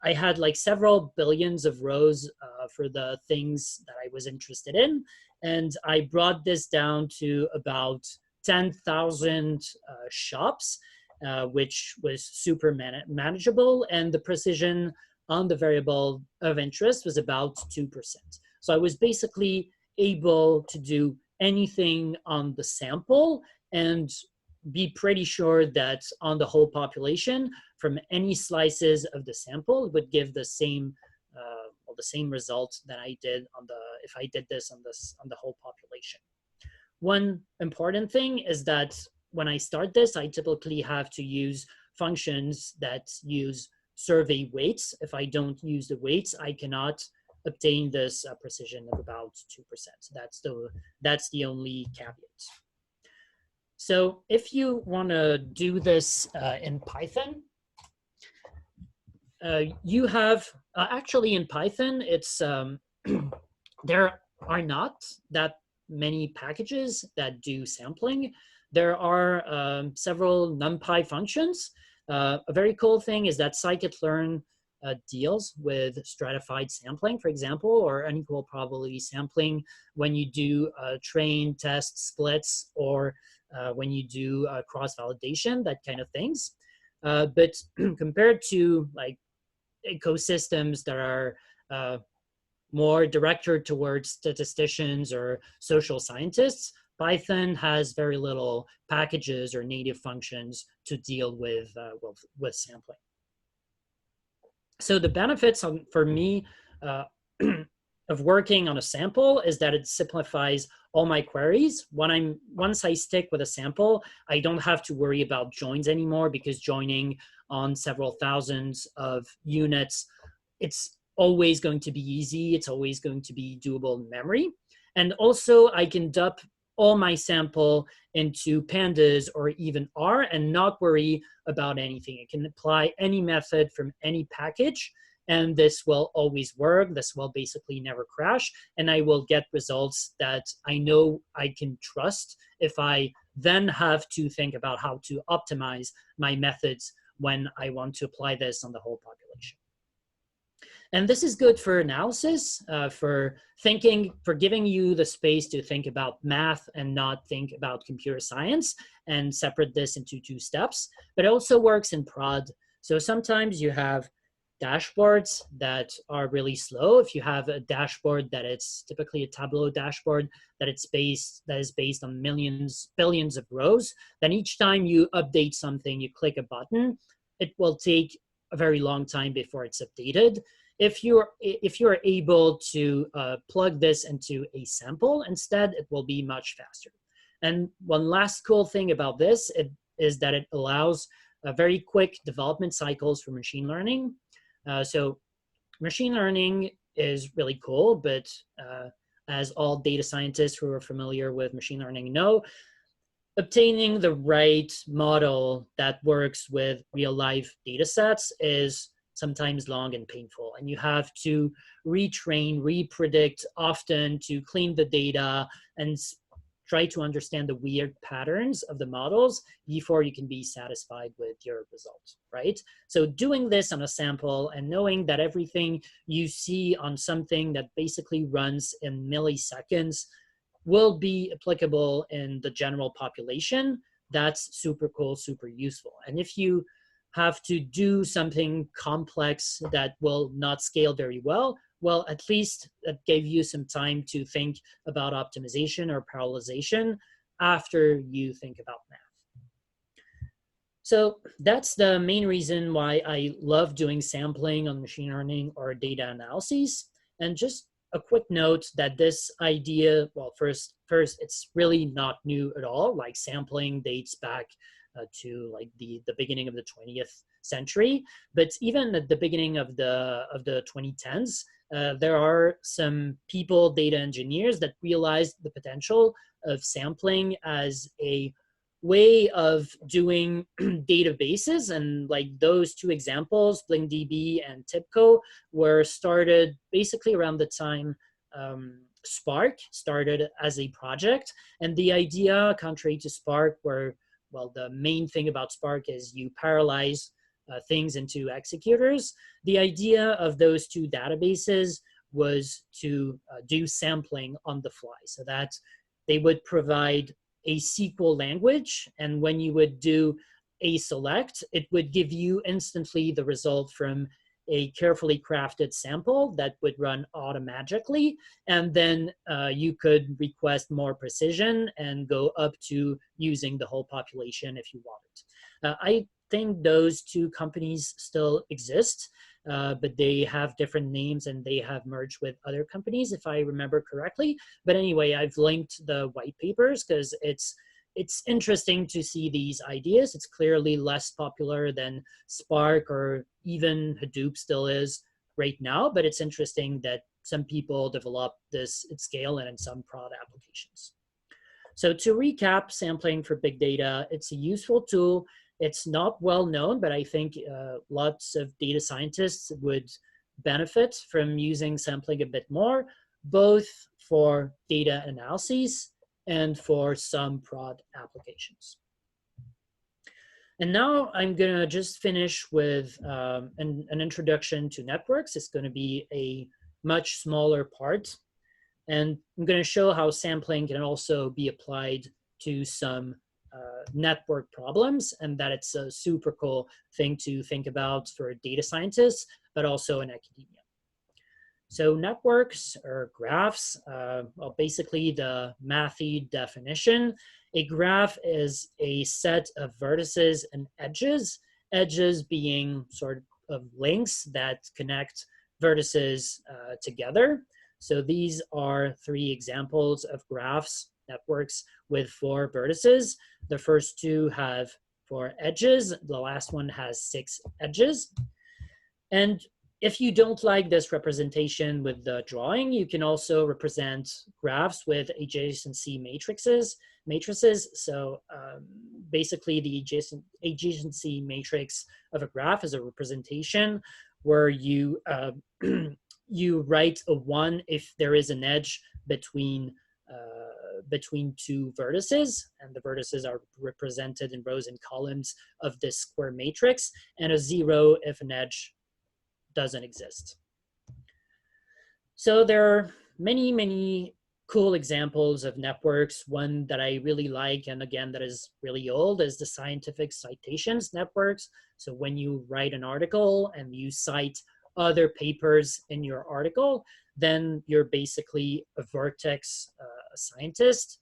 I had like several billions of rows for the things that I was interested in. And I brought this down to about 10,000 shops, which was super manageable. And the precision on the variable of interest was about 2%. So I was basically able to do anything on the sample and be pretty sure that on the whole population, from any slices of the sample, would give the same result that I did if I did this on the whole population. One important thing is that when I start this, I typically have to use functions that use survey weights. If I don't use the weights, I cannot obtain this precision of about 2%. That's the only caveat. So if you want to do this in Python, you have actually in Python, it's there are not that many packages that do sampling. There are several NumPy functions. A very cool thing is that scikit-learn deals with stratified sampling, for example, or unequal probability sampling when you do train, test, splits, or when you do cross-validation, that kind of things. But compared to like ecosystems that are more directed towards statisticians or social scientists, Python has very little packages or native functions to deal with sampling. So the benefits for me of working on a sample is that it simplifies all my queries. Once I stick with a sample, I don't have to worry about joins anymore, because joining on several thousands of units, it's always going to be easy. It's always going to be doable in memory. And also I can dump all my sample into pandas or even R and not worry about anything. I can apply any method from any package, and this will always work. This will basically never crash, and I will get results that I know I can trust if I then have to think about how to optimize my methods when I want to apply this on the whole population. And this is good for analysis, for giving you the space to think about math and not think about computer science and separate this into 2 steps. But it also works in prod. So sometimes you have dashboards that are really slow. If you have a dashboard that it's typically a Tableau dashboard that is based on billions of rows, then each time you update something, you click a button, it will take a very long time before it's updated. If you're able to plug this into a sample instead, it will be much faster. And one last cool thing about this is that it allows very quick development cycles for machine learning. So machine learning is really cool, but as all data scientists who are familiar with machine learning know, obtaining the right model that works with real life data sets is sometimes long and painful. And you have to retrain, repredict often to clean the data and try to understand the weird patterns of the models before you can be satisfied with your results, right? So doing this on a sample and knowing that everything you see on something that basically runs in milliseconds will be applicable in the general population, that's super cool, super useful. And if you have to do something complex that will not scale very well, well, at least that gave you some time to think about optimization or parallelization after you think about math. So that's the main reason why I love doing sampling on machine learning or data analyses. And just a quick note that this idea, well, first, it's really not new at all. Like sampling dates back to like the beginning of the 20th century. But even at the beginning of the 2010s, there are some people, data engineers, that realized the potential of sampling as a way of doing databases. And like those two examples, BlingDB and TIBCO, were started basically around the time Spark started as a project. And the idea, contrary to Spark, where, well, the main thing about Spark is you parallelize things into executors. The idea of those two databases was to do sampling on the fly, so that they would provide a SQL language, and when you would do a select, it would give you instantly the result from a carefully crafted sample that would run automatically, and then you could request more precision and go up to using the whole population if you wanted. I think those two companies still exist, but they have different names and they have merged with other companies, if I remember correctly. But anyway, I've linked the white papers because it's interesting to see these ideas. It's clearly less popular than Spark or even Hadoop still is right now, but it's interesting that some people develop this at scale and in some prod applications. So to recap, sampling for big data, it's a useful tool. It's not well known, but I think lots of data scientists would benefit from using sampling a bit more, both for data analyses and for some prod applications. And now I'm gonna just finish with an introduction to networks. It's gonna be a much smaller part. And I'm gonna show how sampling can also be applied to some network problems, and that it's a super cool thing to think about for data scientists, but also in academia. So networks or graphs, well, basically the mathy definition, a graph is a set of vertices and edges being sort of links that connect vertices together. So these are 3 examples of graphs, networks with 4 vertices. The first 2 have 4 edges. The last one has 6 edges. And if you don't like this representation with the drawing, you can also represent graphs with adjacency matrices. So basically the adjacency matrix of a graph is a representation where you, you write a 1 if there is an edge between 2 vertices, and the vertices are represented in rows and columns of this square matrix, and a 0 if an edge doesn't exist. So there are many cool examples of networks. One that I really like, and again, that is really old, is the scientific citations networks. So when you write an article and you cite other papers in your article, then you're basically a vertex scientist,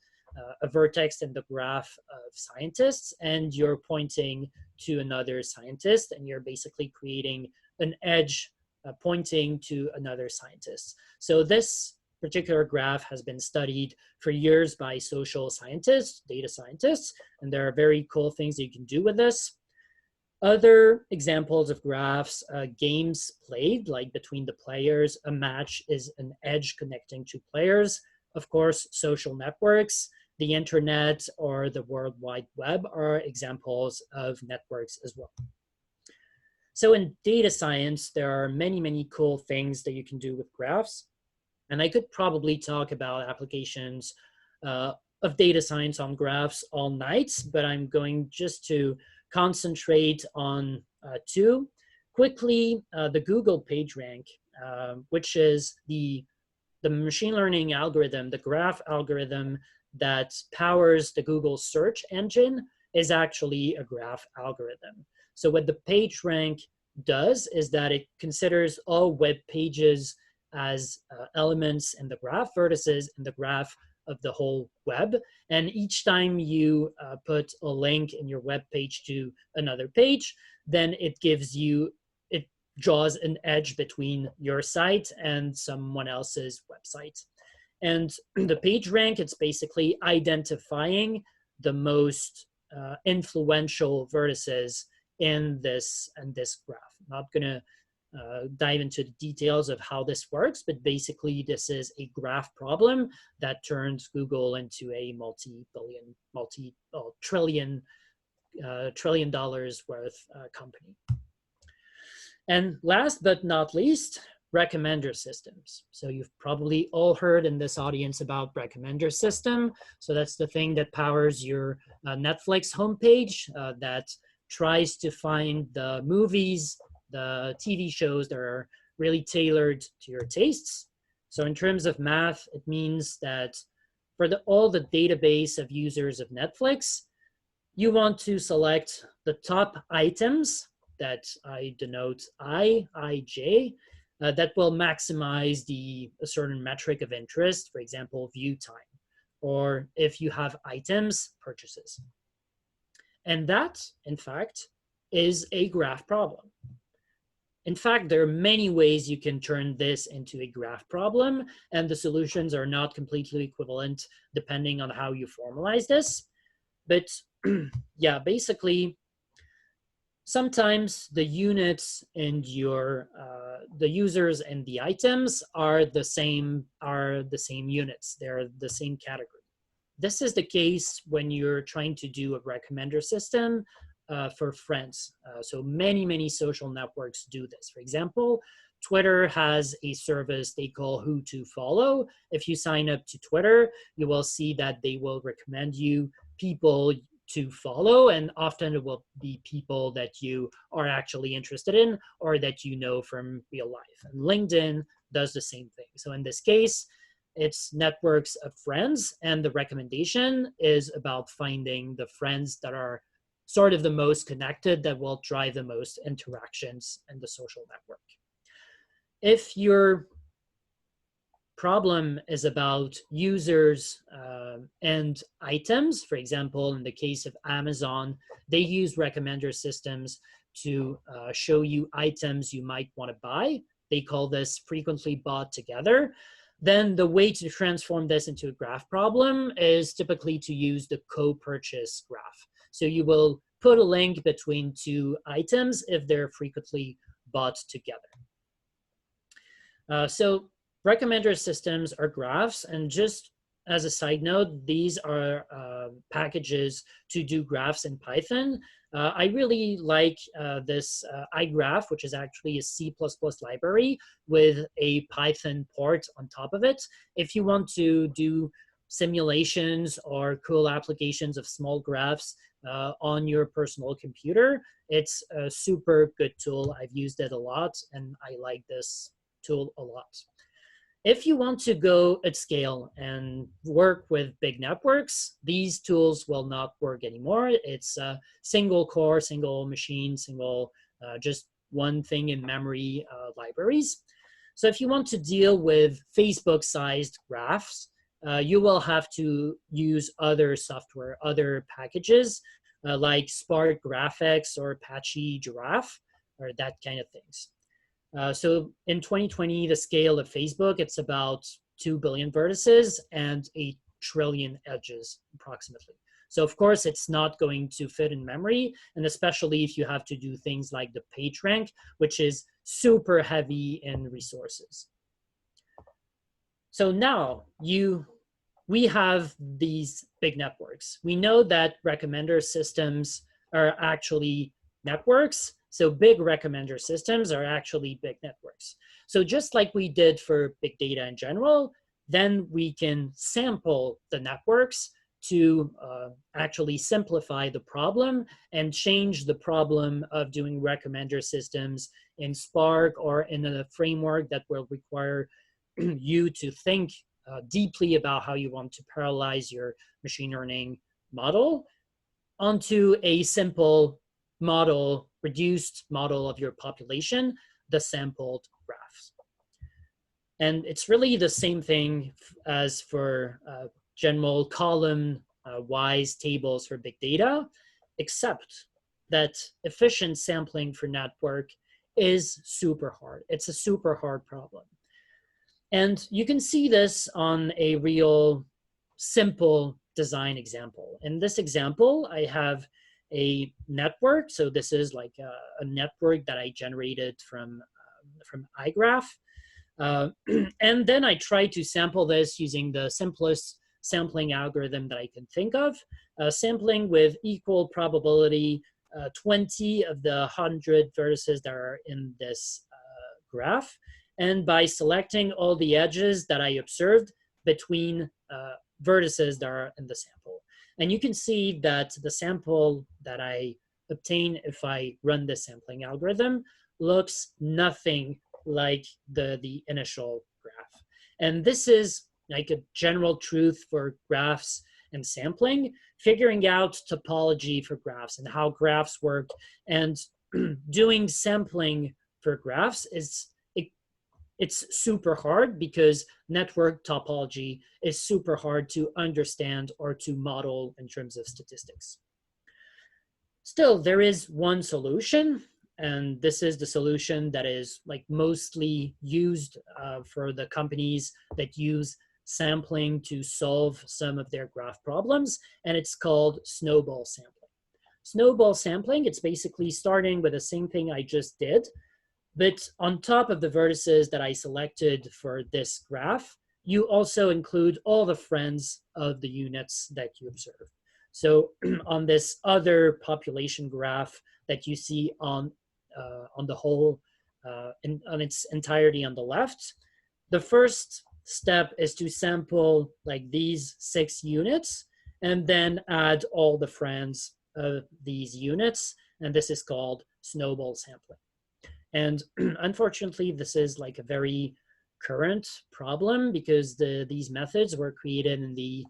a vertex in the graph of scientists, and you're pointing to another scientist, and you're basically creating an edge pointing to another scientist. So this particular graph has been studied for years by social scientists, data scientists, and there are very cool things that you can do with this. Other examples of graphs, games played, like between the players, a match is an edge connecting two players. Of course, social networks, the internet, or the World Wide Web are examples of networks as well. So in data science, there are many, many cool things that you can do with graphs. And I could probably talk about applications of data science on graphs all night, but I'm going just to concentrate on two. Quickly, the Google PageRank, which is the machine learning algorithm, the graph algorithm that powers the Google search engine, is actually a graph algorithm. So what the PageRank does is that it considers all web pages as elements in the graph, vertices in the graph of the whole web. And each time you put a link in your web page to another page, then it draws an edge between your site and someone else's website. And the PageRank, it's basically identifying the most influential vertices in this graph. I'm not gonna dive into the details of how this works, but basically this is a graph problem that turns Google into a trillion dollars worth company. And last but not least, recommender systems. So you've probably all heard in this audience about recommender system. So that's the thing that powers your Netflix homepage that tries to find the movies, the TV shows that are really tailored to your tastes. So in terms of math, it means that for all the database of users of Netflix, you want to select the top items that I denote IJ, that will maximize a certain metric of interest, for example, view time, or if you have items, purchases. And that, in fact, is a graph problem. In fact, there are many ways you can turn this into a graph problem, and the solutions are not completely equivalent depending on how you formalize this. But yeah, basically, sometimes the units and the users and the items are the same units. They're the same category. This is the case when you're trying to do a recommender system for friends. So many social networks do this. For example, Twitter has a service they call Who to Follow. If you sign up to Twitter, you will see that they will recommend you people to follow, and often it will be people that you are actually interested in or that you know from real life. And LinkedIn does the same thing. So in this case, it's networks of friends, and the recommendation is about finding the friends that are sort of the most connected, that will drive the most interactions in the social network. If your problem is about users and items, for example, in the case of Amazon, they use recommender systems to show you items you might want to buy. They call this frequently bought together. Then the way to transform this into a graph problem is typically to use the co-purchase graph. So you will put a link between two items if they're frequently bought together. So recommender systems are graphs, and just as a side note, these are packages to do graphs in Python. I really like this iGraph, which is actually a C++ library with a Python port on top of it. If you want to do simulations or cool applications of small graphs on your personal computer, it's a super good tool. I've used it a lot, and I like this tool a lot. if you want to go at scale and work with big networks, these tools will not work anymore. It's a single core, single machine, single just one thing in memory libraries. So if you want to deal with Facebook-sized graphs, you will have to use other software, other packages like Spark Graphics or Apache Giraffe or that kind of things. So in 2020, the scale of Facebook, it's about 2 billion vertices and 8 trillion edges approximately. So of course, it's not going to fit in memory, and especially if you have to do things like the PageRank, which is super heavy in resources. So now we have these big networks. We know that recommender systems are actually networks. So big recommender systems are actually big networks. So just like we did for big data in general, then we can sample the networks to actually simplify the problem and change the problem of doing recommender systems in Spark or in a framework that will require you to think deeply about how you want to parallelize your machine learning model onto a simple model, reduced model of your population, the sampled graphs. And it's really the same thing as for general column-wise tables for big data, except that efficient sampling for network is super hard. It's a super hard problem. And you can see this on a real simple design example. In this example, I have a network. So this is like a network that I generated from iGraph. And then I try to sample this using the simplest sampling algorithm that I can think of, sampling with equal probability 20 of the 100 vertices that are in this graph. And by selecting all the edges that I observed between vertices that are in the sample. And you can see that the sample that I obtain if I run the sampling algorithm looks nothing like the initial graph. And this is like a general truth for graphs and sampling, figuring out topology for graphs and how graphs work, and doing sampling for graphs it's super hard because network topology is super hard to understand or to model in terms of statistics. Still, there is one solution, and this is the solution that is like mostly used for the companies that use sampling to solve some of their graph problems, and it's called snowball sampling. Snowball sampling, it's basically starting with the same thing I just did, but on top of the vertices that I selected for this graph, you also include all the friends of the units that you observe. So on this other population graph that you see on the whole, on its entirety on the left, the first step is to sample like these 6 units and then add all the friends of these units. And this is called snowball sampling. And unfortunately, this is like a very current problem because these methods were created in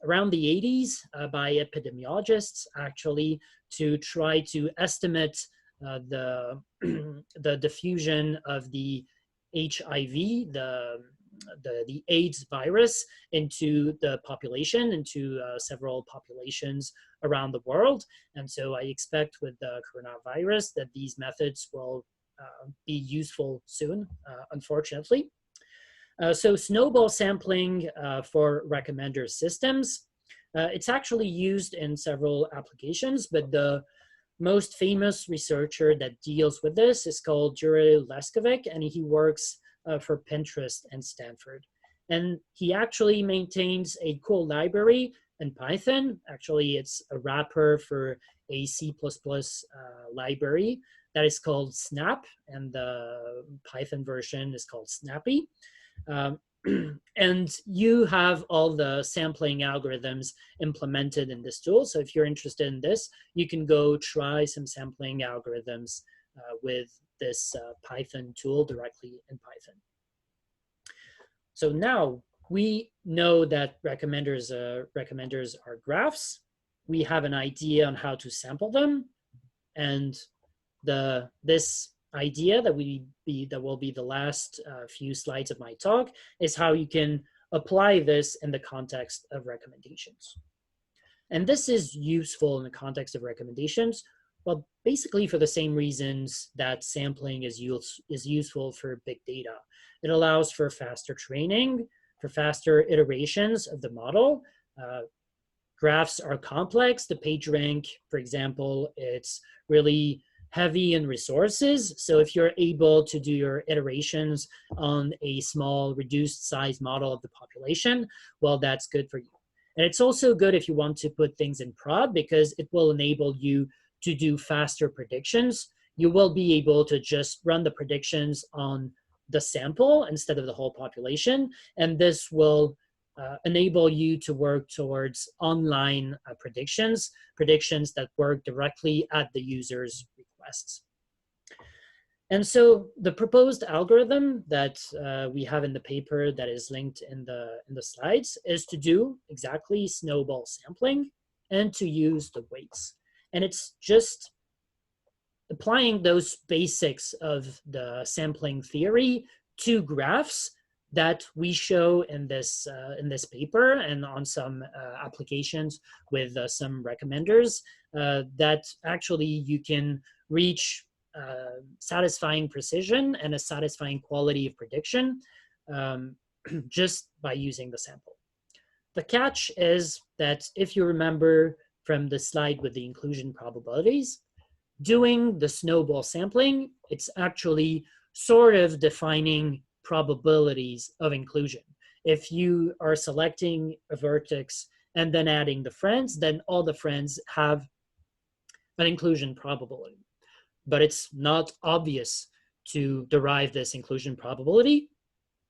around the 80s by epidemiologists actually to try to estimate the diffusion of the HIV, the AIDS virus into the population, into several populations around the world. And so I expect with the coronavirus that these methods will be useful soon, unfortunately. So snowball sampling for recommender systems, it's actually used in several applications, but the most famous researcher that deals with this is called Jure Leskovic, and he works for Pinterest and Stanford. And he actually maintains a cool library in Python. Actually, it's a wrapper for a C++ library that is called Snap, and the Python version is called Snappy. And you have all the sampling algorithms implemented in this tool. So if you're interested in this, you can go try some sampling algorithms with this Python tool directly in Python. So now we know that recommenders are graphs. We have an idea on how to sample them, and this idea that will be the last few slides of my talk is how you can apply this in the context of recommendations. And this is useful in the context of recommendations, well, basically for the same reasons that sampling is useful for big data. It allows for faster training, for faster iterations of the model. Graphs are complex. The PageRank, for example, it's really heavy in resources. So if you're able to do your iterations on a small reduced size model of the population, well, that's good for you. And it's also good if you want to put things in prod, because it will enable you to do faster predictions. You will be able to just run the predictions on the sample instead of the whole population. And this will enable you to work towards online predictions that work directly at the user's requests. And so the proposed algorithm that we have in the paper that is linked in the slides is to do exactly snowball sampling and to use the weights. And it's just applying those basics of the sampling theory to graphs that we show in this paper and on some applications with some recommenders that actually you can reach satisfying precision and a satisfying quality of prediction just by using the sample. The catch is that if you remember from the slide with the inclusion probabilities, doing the snowball sampling, it's actually sort of defining probabilities of inclusion. If you are selecting a vertex and then adding the friends, then all the friends have an inclusion probability. But it's not obvious to derive this inclusion probability,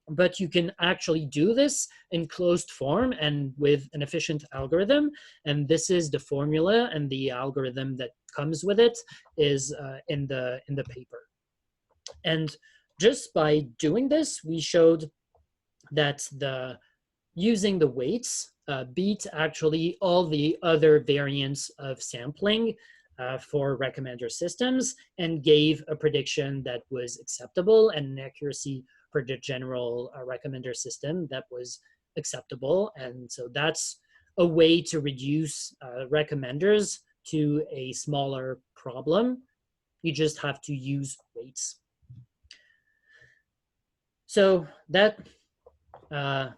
but you can actually do this in closed form and with an efficient algorithm. And this is the formula, and the algorithm that comes with it is in the paper. And just by doing this, we showed that using the weights beat actually all the other variants of sampling for recommender systems, and gave a prediction that was acceptable and an accuracy for the general recommender system that was acceptable. And so that's a way to reduce recommenders to a smaller problem. You just have to use weights. So that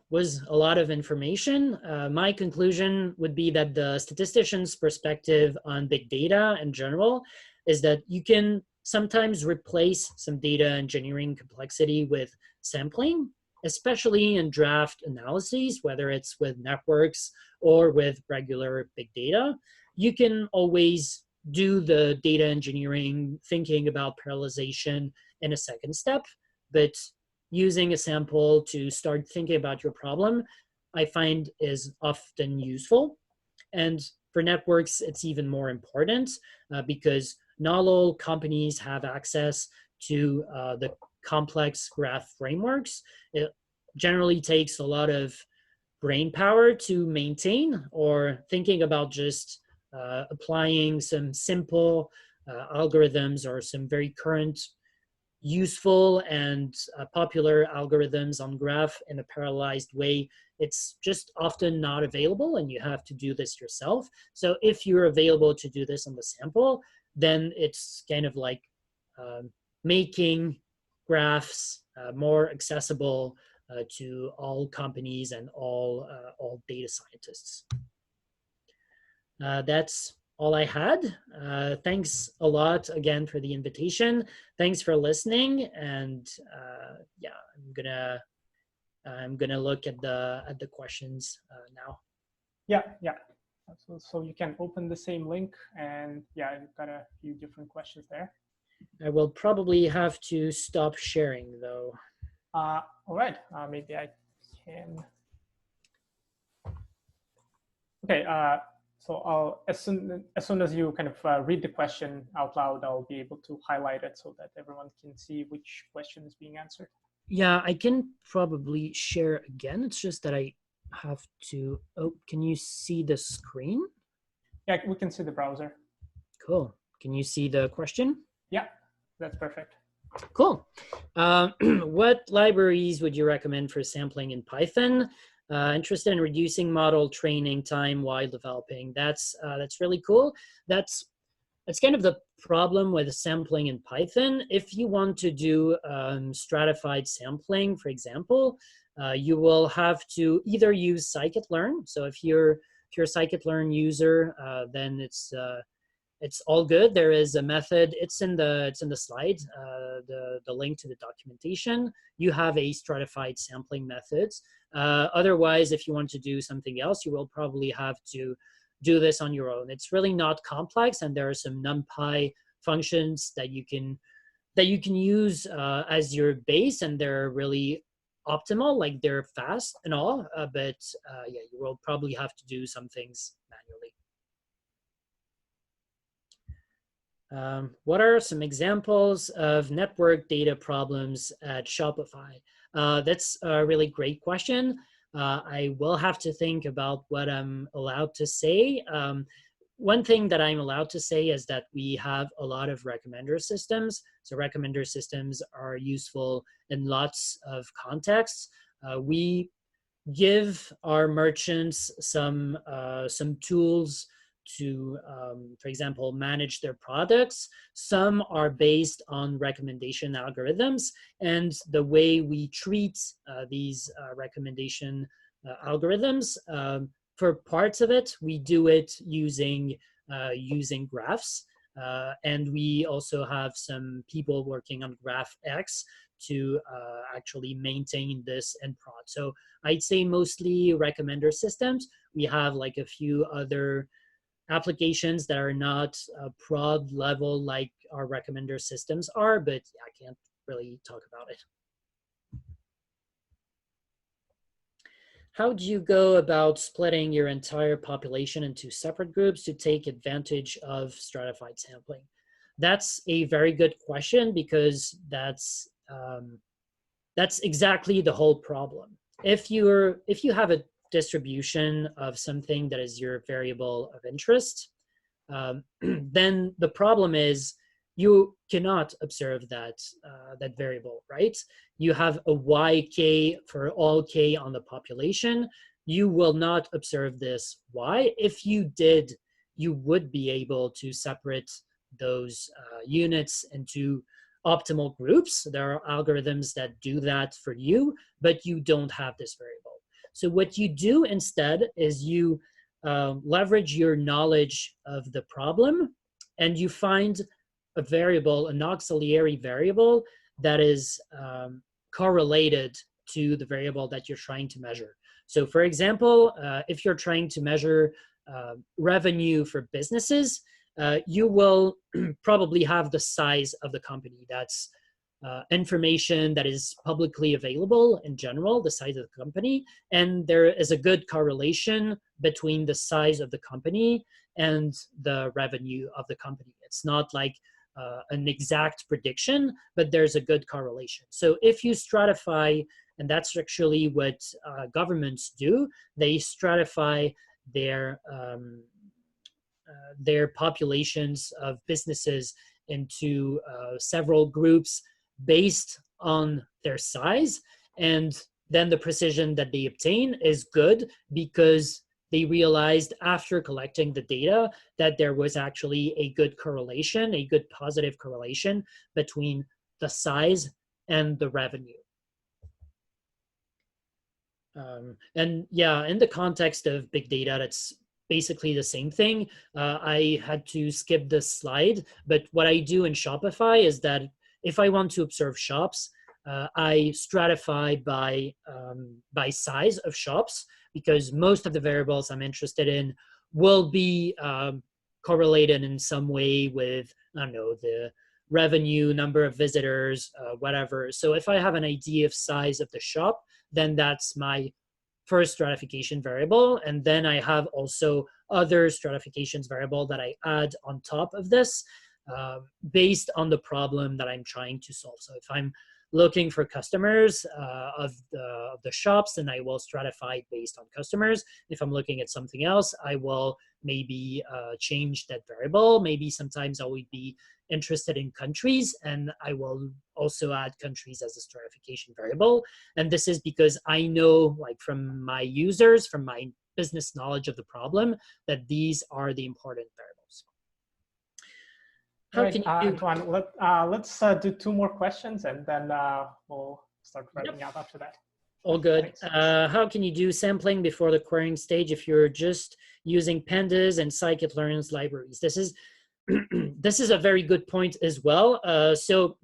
was a lot of information. My conclusion would be that the statistician's perspective on big data in general is that you can sometimes replace some data engineering complexity with sampling, especially in draft analyses, whether it's with networks or with regular big data. You can always do the data engineering, thinking about parallelization in a second step, but using a sample to start thinking about your problem, I find is often useful. And for networks, it's even more important because not all companies have access to the complex graph frameworks. It generally takes a lot of brain power to maintain, or thinking about just applying some simple algorithms or some very current useful and popular algorithms on graph in a parallelized way. It's just often not available, and you have to do this yourself. So if you're available to do this on the sample, then it's kind of like making graphs more accessible to all companies and all data scientists. That's all I had. Thanks a lot again for the invitation. Thanks for listening. And yeah, I'm gonna look at the questions now. Yeah. So you can open the same link, and yeah, you've got a few different questions there. I will probably have to stop sharing though. All right, maybe I can. Okay. So I'll, as soon as you kind of read the question out loud, I'll be able to highlight it so that everyone can see which question is being answered. Yeah, I can probably share again. It's just that I have to, oh, can you see the screen? Yeah, we can see the browser. Cool. Can you see the question? Yeah, that's perfect. Cool. What libraries would you recommend for sampling in Python? Interested in reducing model training time while developing. That's really cool. That's kind of the problem with sampling in Python. If you want to do stratified sampling, for example, you will have to either use scikit-learn. So if you're a scikit-learn user, then it's all good. There is a method. It's in the slide. The link to the documentation. You have a stratified sampling methods. Otherwise, if you want to do something else, you will probably have to do this on your own. It's really not complex, and there are some NumPy functions that you can use as your base, and they're really optimal. Like they're fast and all, but yeah, you will probably have to do some things manually. What are some examples of network data problems at Shopify? That's a really great question. I will have to think about what I'm allowed to say. One thing that I'm allowed to say is that we have a lot of recommender systems. So recommender systems are useful in lots of contexts. We give our merchants some tools to, for example, manage their products. Some are based on recommendation algorithms, and the way we treat these recommendation algorithms, for parts of it, we do it using graphs, and we also have some people working on GraphX to actually maintain this in prod. So I'd say mostly recommender systems. We have like a few other applications that are not prod level like our recommender systems are, but I can't really talk about it. How do you go about splitting your entire population into separate groups to take advantage of stratified sampling? That's a very good question, because that's exactly the whole problem. If you have a distribution of something that is your variable of interest, then the problem is you cannot observe that variable, right? You have a yk for all k on the population. You will not observe this y. If you did, you would be able to separate those units into optimal groups. There are algorithms that do that for you, but you don't have this variable. So what you do instead is you leverage your knowledge of the problem, and you find a variable, an auxiliary variable that is correlated to the variable that you're trying to measure. So for example, if you're trying to measure revenue for businesses, you will probably have the size of the company. That's information that is publicly available in general, the size of the company. And there is a good correlation between the size of the company and the revenue of the company. It's not like an exact prediction, but there's a good correlation. So if you stratify, and that's actually what governments do, they stratify their populations of businesses into several groups based on their size, and then the precision that they obtain is good because they realized after collecting the data that there was actually a good correlation, a good positive correlation between the size and the revenue. And yeah, in the context of big data, that's basically the same thing. I had to skip this slide, but what I do in Shopify is that if I want to observe shops, I stratify by size of shops, because most of the variables I'm interested in will be correlated in some way with, I don't know, the revenue, number of visitors, whatever. So if I have an idea of size of the shop, then that's my first stratification variable. And then I have also other stratifications variable that I add on top of this based on the problem that I'm trying to solve. So if I'm looking for customers of the shops, then I will stratify based on customers. If I'm looking at something else, I will maybe change that variable. Maybe sometimes I would be interested in countries, and I will also add countries as a stratification variable. And this is because I know, like from my users, from my business knowledge of the problem, that these are the important variables. Right, Antoine, let's do 2 more questions, and then we'll start wrapping up after that. All good. How can you do sampling before the querying stage if you're just using pandas and scikit-learn's libraries? This is this is a very good point as well. So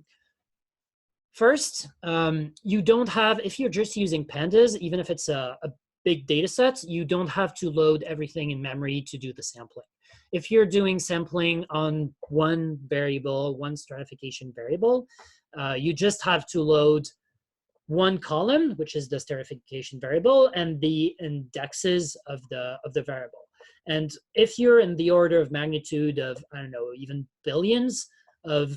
first, you don't have, if you're just using pandas, even if it's a big data set, you don't have to load everything in memory to do the sampling. If you're doing sampling on one variable, one stratification variable, you just have to load one column, which is the stratification variable, and the indexes of the variable. And if you're in the order of magnitude of, I don't know, even billions of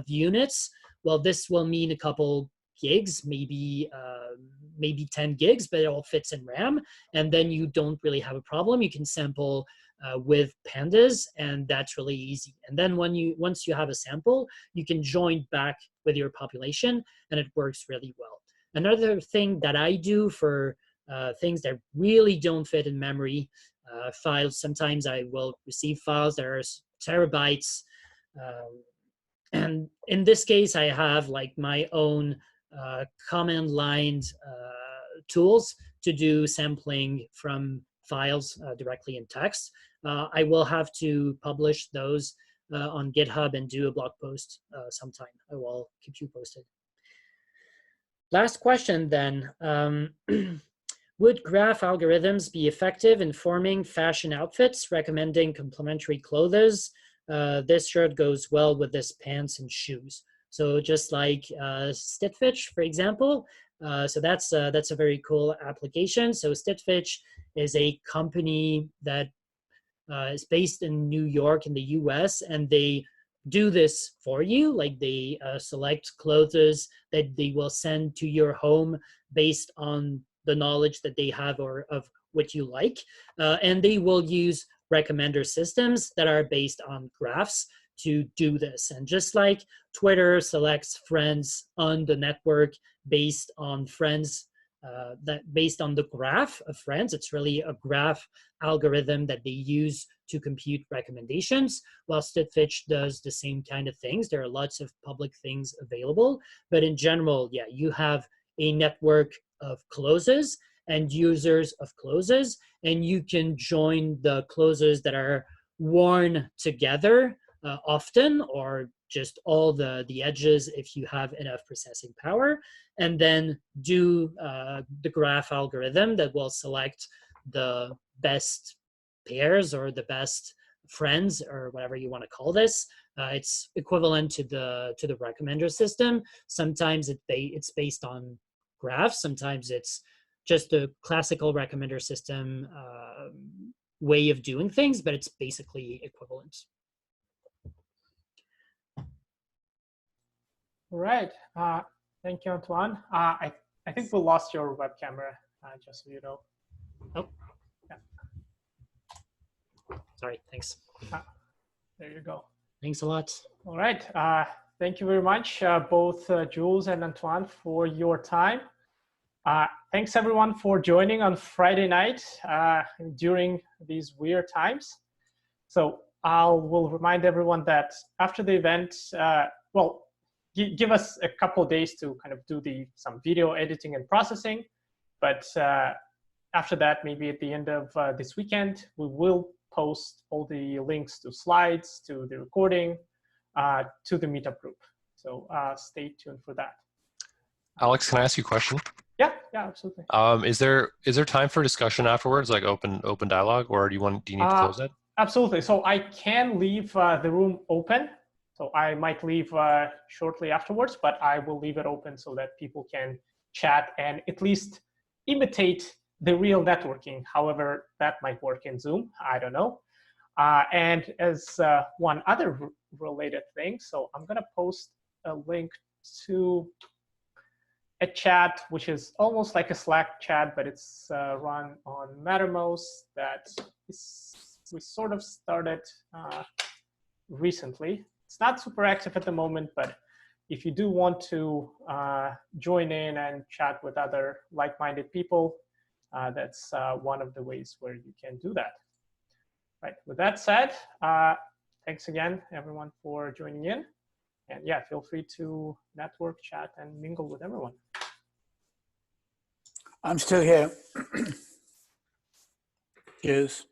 units, well, this will mean a couple gigs, maybe 10 gigs, but it all fits in RAM. And then you don't really have a problem. You can sample with pandas, and that's really easy. And then once you have a sample, you can join back with your population, and it works really well. Another thing that I do for things that really don't fit in memory files, sometimes I will receive files that are terabytes, and in this case, I have like my own command line tools to do sampling from files directly in text. I will have to publish those on GitHub and do a blog post sometime. I will keep you posted. Last question then. Would graph algorithms be effective in forming fashion outfits, recommending complementary clothes? This shirt goes well with this pants and shoes. So just like Stitch, for example. So that's a very cool application. So Stitch is a company that is based in New York in the US, and they do this for you. Like they select clothes that they will send to your home based on the knowledge that they have or of what you like. And they will use recommender systems that are based on graphs to do this. And just like Twitter selects friends on the network based on friends, based on the graph of friends, it's really a graph algorithm that they use to compute recommendations. While Stitch does the same kind of things. There are lots of public things available, but in general, yeah, you have a network of closes and users of closes, and you can join the closes that are worn together often, or just all the edges if you have enough processing power, and then do the graph algorithm that will select the best pairs or the best friends or whatever you want to call this. It's equivalent to the recommender system. Sometimes it's based on graphs. Sometimes it's just a classical recommender system way of doing things, but it's basically equivalent. Right. Thank you, Antoine. I think we lost your web camera, just so you know. Oh. Yeah. Sorry, thanks. There you go. Thanks a lot. All right. Thank you very much, both Jules and Antoine, for your time. Thanks, everyone, for joining on Friday night during these weird times. So I will remind everyone that after the event, well, give us a couple of days to kind of do some video editing and processing. But after that, maybe at the end of this weekend, we will post all the links to slides, to the recording, to the Meetup group. So stay tuned for that. Alex, can I ask you a question? Yeah, absolutely. Is there time for discussion afterwards, like open dialogue, or do you need to close it? Absolutely. So I can leave the room open. So I might leave shortly afterwards, but I will leave it open so that people can chat and at least imitate the real networking, however that might work in Zoom. I don't know. And as one other related thing, so I'm going to post a link to a chat, which is almost like a Slack chat, but it's run on Mattermost that we sort of started recently. It's not super active at the moment, but if you do want to join in and chat with other like-minded people, that's one of the ways where you can do that. Right. With that said, thanks again, everyone, for joining in. And yeah, feel free to network, chat, and mingle with everyone. I'm still here. Cheers.